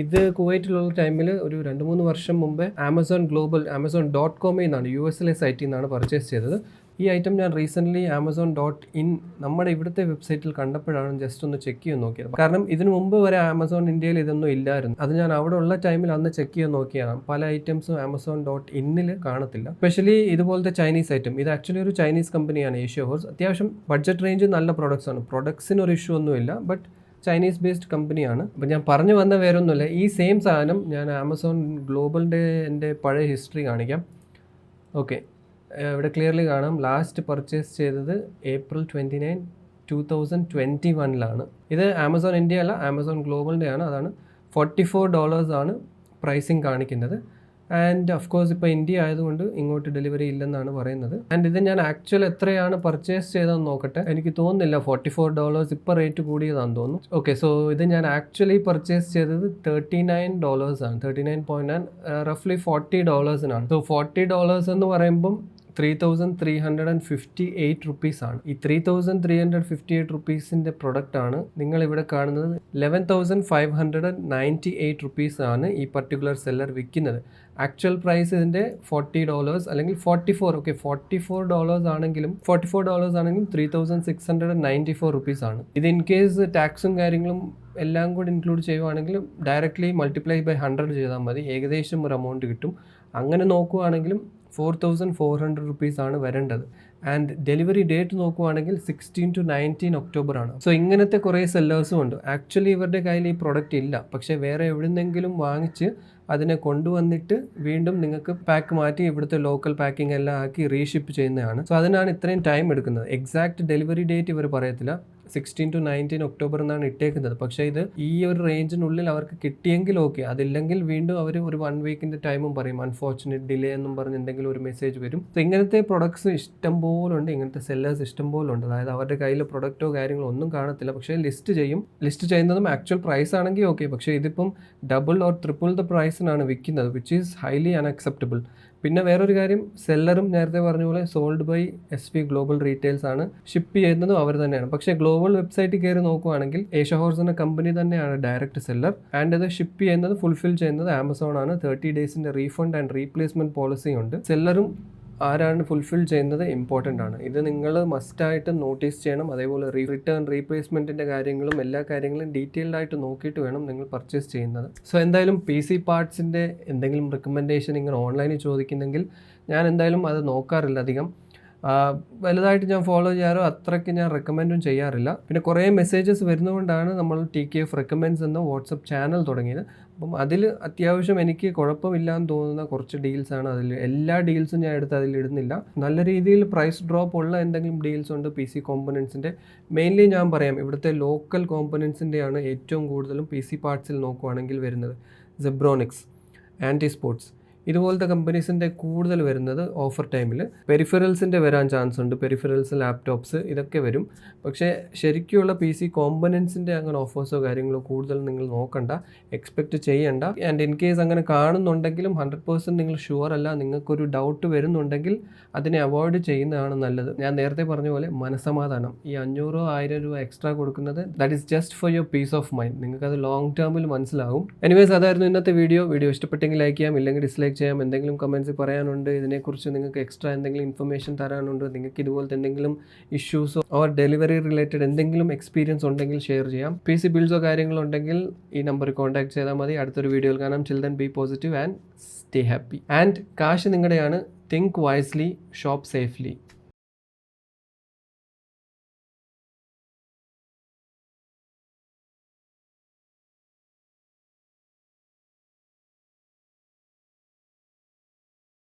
Speaker 1: ഇത് കുവൈറ്റിലുള്ള ടൈമിൽ ഒരു 2-3 വർഷം മുമ്പേ amazon.com എന്നാണ് US സൈറ്റിൽ നിന്നാണ് പർച്ചേസ് ചെയ്തത്. ഈ ഐറ്റം ഞാൻ റീസെൻ്റ്ലി amazon.in നമ്മുടെ ഇവിടുത്തെ വെബ്സൈറ്റിൽ കണ്ടപ്പോഴാണ് ജസ്റ്റ് ഒന്ന് ചെക്ക് ചെയ്ത് നോക്കിയത്. കാരണം ഇതിനു മുമ്പ് വരെ ആമസോൺ ഇന്ത്യയിൽ ഇതൊന്നും ഇല്ലായിരുന്നു. അത് ഞാൻ അവിടെ ഉള്ള ടൈമിൽ അന്ന് ചെക്ക് ചെയ്ത് നോക്കിയാണ്. പല ഐറ്റംസും amazon.in കാണത്തില്ല. സ്പെഷ്യലി ഇതുപോലത്തെ ചൈനീസ് ഐറ്റം. ഇത് ആക്ച്വലി ഒരു ചൈനീസ് കമ്പനിയാണ് ഏഷ്യ ഹോർസ്. അത്യാവശ്യം ബഡ്ജറ്റ് റേഞ്ച് നല്ല പ്രോഡക്ട്സ് ആണ്. പ്രൊഡക്ട്സിന് ഒരു ഇഷ്യൂ ഒന്നുമില്ല. ബട്ട് ചൈനീസ് ബേസ്ഡ് കമ്പനിയാണ്. അപ്പോൾ ഞാൻ പറഞ്ഞു വന്ന വേറൊന്നുമില്ല, ഈ സെയിം സാധനം ഞാൻ ആമസോൺ ഗ്ലോബലിൻ്റെ എൻ്റെ പഴയ ഹിസ്റ്ററി കാണിക്കാം. ഓക്കെ, ഇവിടെ ക്ലിയർലി കാണാം. ലാസ്റ്റ് പർച്ചേസ് ചെയ്തത് April 29, 2021 ഇത് ആമസോൺ ഇന്ത്യ അല്ല, ആമസോൺ ഗ്ലോബലിൻ്റെ ആണ്. അതാണ് $44 ആണ് പ്രൈസിങ് കാണിക്കുന്നത്. ആൻഡ് ഓഫ് കോഴ്സ് ഇപ്പോൾ ഇന്ത്യ ആയതുകൊണ്ട് ഇങ്ങോട്ട് ഡെലിവറി ഇല്ലെന്നാണ് പറയുന്നത്. ആൻഡ് ഇത് ഞാൻ ആക്ച്വൽ എത്രയാണ് പർച്ചേസ് ചെയ്തതെന്ന് നോക്കട്ടെ. എനിക്ക് തോന്നുന്നില്ല $44 ഇപ്പോൾ റേറ്റ് കൂടിയതാണെന്ന് തോന്നുന്നു. ഓക്കെ, സോ ഇത് ഞാൻ ആക്ച്വലി പർച്ചേസ് ചെയ്തത് $39 ആണ്. 39.9 റഫ്ലി $40 സോ $40 എന്ന് പറയുമ്പം 3,358 റുപ്പീസാണ്. ഈ 3,358 റുപ്പീസിൻ്റെ പ്രൊഡക്റ്റാണ് നിങ്ങളിവിടെ കാണുന്നത്. 11,598 റുപ്പീസാണ് ഈ പർട്ടിക്കുലർ സെല്ലർ വിൽക്കുന്നത്. ആക്ച്വൽ പ്രൈസ് ഇതിൻ്റെ $40 അല്ലെങ്കിൽ 44. ഓക്കെ, $44 ആണെങ്കിലും 3,694 റുപ്പീസാണ്. ഇത് ഇൻ കേസ് ടാക്സും കാര്യങ്ങളും എല്ലാം കൂടി ഇൻക്ലൂഡ് ചെയ്യുവാണെങ്കിൽ ഡയറക്റ്റ്ലി മൾട്ടിപ്ലൈ ബൈ 100 ചെയ്താൽ മതി, ഏകദേശം ഒരു എമൗണ്ട് കിട്ടും. അങ്ങനെ നോക്കുവാണെങ്കിലും 4,400 റുപ്പീസാണ് വരേണ്ടത്. ആൻഡ് ഡെലിവറി ഡേറ്റ് നോക്കുവാണെങ്കിൽ 16 to 19 October ആണ്. സോ ഇങ്ങനത്തെ കുറേ സെല്ലേഴ്സും ഉണ്ട്. ആക്ച്വലി ഇവരുടെ കയ്യിൽ ഈ പ്രൊഡക്റ്റ് ഇല്ല, പക്ഷേ വേറെ എവിടെന്നെങ്കിലും വാങ്ങിച്ച് അതിനെ കൊണ്ടുവന്നിട്ട് വീണ്ടും നിങ്ങൾക്ക് പാക്ക് മാറ്റി ഇവിടുത്തെ ലോക്കൽ പാക്കിംഗ് എല്ലാം ആക്കി റീഷിപ്പ് ചെയ്യുന്നതാണ്. സോ അതിനാണ് ഇത്രയും ടൈം എടുക്കുന്നത്. എക്സാക്ട് ഡെലിവറി ഡേറ്റ് ഇവർ പറയത്തില്ല. 16 to 19 October എന്നാണ് ഇട്ടേക്കുന്നത്. പക്ഷേ ഇത് ഈ ഒരു റേഞ്ചിനുള്ളിൽ അവർക്ക് കിട്ടിയെങ്കിൽ ഓക്കെ, അതില്ലെങ്കിൽ വീണ്ടും അവർ ഒരു 1 വീക്കിൻ്റെ ടൈമും പറയും. അൺഫോർച്ചുനേറ്റ് ഡിലേ എന്നും പറഞ്ഞ് എന്തെങ്കിലും ഒരു മെസ്സേജ് വരും. സോ ഇങ്ങനത്തെ പ്രൊഡക്ട്സ് ഇഷ്ടം പോലെ ഉണ്ട്, ഇങ്ങനത്തെ സെല്ലേഴ്സ് ഇഷ്ടം പോലെ ഉണ്ട്. അതായത് അവരുടെ കയ്യിൽ പ്രൊഡക്റ്റോ കാര്യങ്ങളോ ഒന്നും കാണത്തില്ല, പക്ഷേ ലിസ്റ്റ് ചെയ്യും. ലിസ്റ്റ് ചെയ്യുന്നതും ആക്ച്വൽ പ്രൈസ് ആണെങ്കിൽ ഓക്കെ, പക്ഷേ ഇതിപ്പം ഡബിൾ ഓർ ട്രിപ്പിൾ ദ പ്രൈസിനാണ് വിൽക്കുന്നത്, വിച്ച് ഈസ് ഹൈലി അൺഅക്സെപ്റ്റബിൾ. പിന്നെ വേറൊരു കാര്യം, സെല്ലറും നേരത്തെ പറഞ്ഞ പോലെ sold by SV global retails ആണ്. ഷിപ്പ് ചെയ്യുന്നതും അവർ തന്നെയാണ്. പക്ഷേ ഗ്ലോബൽ വെബ്സൈറ്റിൽ കയറി നോക്കുവാണെങ്കിൽ ഏഷ്യ ഹോർസ് എന്ന കമ്പനി തന്നെയാണ് ഡയറക്റ്റ് സെല്ലർ. ആൻഡ് ഇത് ഷിപ്പ് ചെയ്യുന്നത് ഫുൾഫിൽ ചെയ്യുന്നത് ആമസോൺ ആണ്. 30 daysൻ്റെ റീഫണ്ട് ആൻഡ് റീപ്ലേസ്മെൻറ്റ് പോളിസി ഉണ്ട്. സെല്ലറും ആരാണ് ഫുൾഫിൽ ചെയ്യുന്നത് ഇമ്പോർട്ടൻ്റ് ആണ്. ഇത് നിങ്ങൾ മസ്റ്റായിട്ട് നോട്ടീസ് ചെയ്യണം. അതേപോലെ റിട്ടേൺ റീപ്ലേസ്മെൻറ്റിൻ്റെ കാര്യങ്ങളും എല്ലാ കാര്യങ്ങളും ഡീറ്റെയിൽഡ് ആയിട്ട് നോക്കിയിട്ട് വേണം നിങ്ങൾ പർച്ചേസ് ചെയ്യുന്നത്. സോ എന്തായാലും PC പാർട്സിൻ്റെ എന്തെങ്കിലും റെക്കമെൻഡേഷൻ ഇങ്ങനെ ഓൺലൈനിൽ ചോദിക്കുന്നെങ്കിൽ ഞാൻ എന്തായാലും അത് നോക്കാറില്ല അധികം. വലുതായിട്ട് ഞാൻ ഫോളോ ചെയ്യാറോ അത്രയ്ക്ക് ഞാൻ റെക്കമെൻഡും ചെയ്യാറില്ല. പിന്നെ കുറേ മെസ്സേജസ് വരുന്നതുകൊണ്ടാണ് നമ്മൾ TKF റെക്കമെൻഡ്സ് എന്ന വാട്സപ്പ് ചാനൽ തുടങ്ങിയത്. അപ്പം അതിൽ അത്യാവശ്യം എനിക്ക് കുഴപ്പമില്ലാന്ന് തോന്നുന്ന കുറച്ച് ഡീൽസാണ് അതിൽ. എല്ലാ ഡീൽസും ഞാൻ എടുത്ത് അതിലിടുന്നില്ല. നല്ല രീതിയിൽ പ്രൈസ് ഡ്രോപ്പ് ഉള്ള എന്തെങ്കിലും ഡീൽസ് ഉണ്ട് PC കോമ്പണൻസിൻ്റെ. മെയിൻലി ഞാൻ പറയാം, ഇവിടുത്തെ ലോക്കൽ കോമ്പണൻസിൻ്റെയാണ് ഏറ്റവും കൂടുതലും PC പാർട്സിൽ നോക്കുവാണെങ്കിൽ വരുന്നത്. സെബ്രോണിക്സ്, ആൻറ്റി സ്പോർട്സ് ഇതുപോലത്തെ കമ്പനീസിൻ്റെ കൂടുതൽ വരുന്നത് ഓഫർ ടൈമിൽ. പെരിഫറൽസിൻ്റെ വരാൻ ചാൻസ് ഉണ്ട്. പെരിഫറൽസ്, ലാപ്ടോപ്സ് ഇതൊക്കെ വരും. പക്ഷേ ശരിക്കുള്ള PC കോമ്പണൻസിൻ്റെ അങ്ങനെ ഓഫേഴ്സോ കാര്യങ്ങളോ കൂടുതൽ നിങ്ങൾ നോക്കണ്ട, എക്സ്പെക്റ്റ് ചെയ്യണ്ട. ആൻഡ് ഇൻ കേസ് അങ്ങനെ കാണുന്നുണ്ടെങ്കിലും 100% നിങ്ങൾ ഷുവർ അല്ല, നിങ്ങൾക്കൊരു ഡൗട്ട് വരുന്നുണ്ടെങ്കിൽ അതിനെ അവോയ്ഡ് ചെയ്യുന്നതാണ് നല്ലത്. ഞാൻ നേരത്തെ പറഞ്ഞ പോലെ മനസ്സമാധാനം, ഈ 500-1000 രൂപ എക്സ്ട്രാ കൊടുക്കുന്നത് that is just for your piece of mind. നിങ്ങൾക്കത് ലോങ് ടേമിൽ മനസ്സിലാവും. എനിവേസ് അതായിരുന്നു ഇന്നത്തെ വീഡിയോ. ഇഷ്ടപ്പെട്ടെങ്കിൽ ലൈക്ക് ചെയ്യാം, ഇല്ലെങ്കിൽ ഡിസ്ലൈക്ക് ചെയ്യാം. എന്തെങ്കിലും കമൻറ്റ്സ് പറയാനുണ്ട്, ഇതിനെക്കുറിച്ച് നിങ്ങൾക്ക് എക്സ്ട്രാ എന്തെങ്കിലും ഇൻഫർമേഷൻ തരാനുണ്ട്, നിങ്ങൾക്ക് ഇതുപോലത്തെ എന്തെങ്കിലും ഇഷ്യൂസോ ഓർ ഡെലിവറി റിലേറ്റഡ് എന്തെങ്കിലും എക്സ്പീരിയൻസ് ഉണ്ടെങ്കിൽ ഷെയർ ചെയ്യാം. PC ബിൽസോ കാര്യങ്ങളോ ഉണ്ടെങ്കിൽ ഈ നമ്പറിൽ കോൺടാക്ട് ചെയ്താൽ മതി. അടുത്തൊരു വീഡിയോയിൽ കാണാം. Chill then be positive and stay happy. And കാശ് നിങ്ങളുടെയാണ്. Think wisely, shop safely.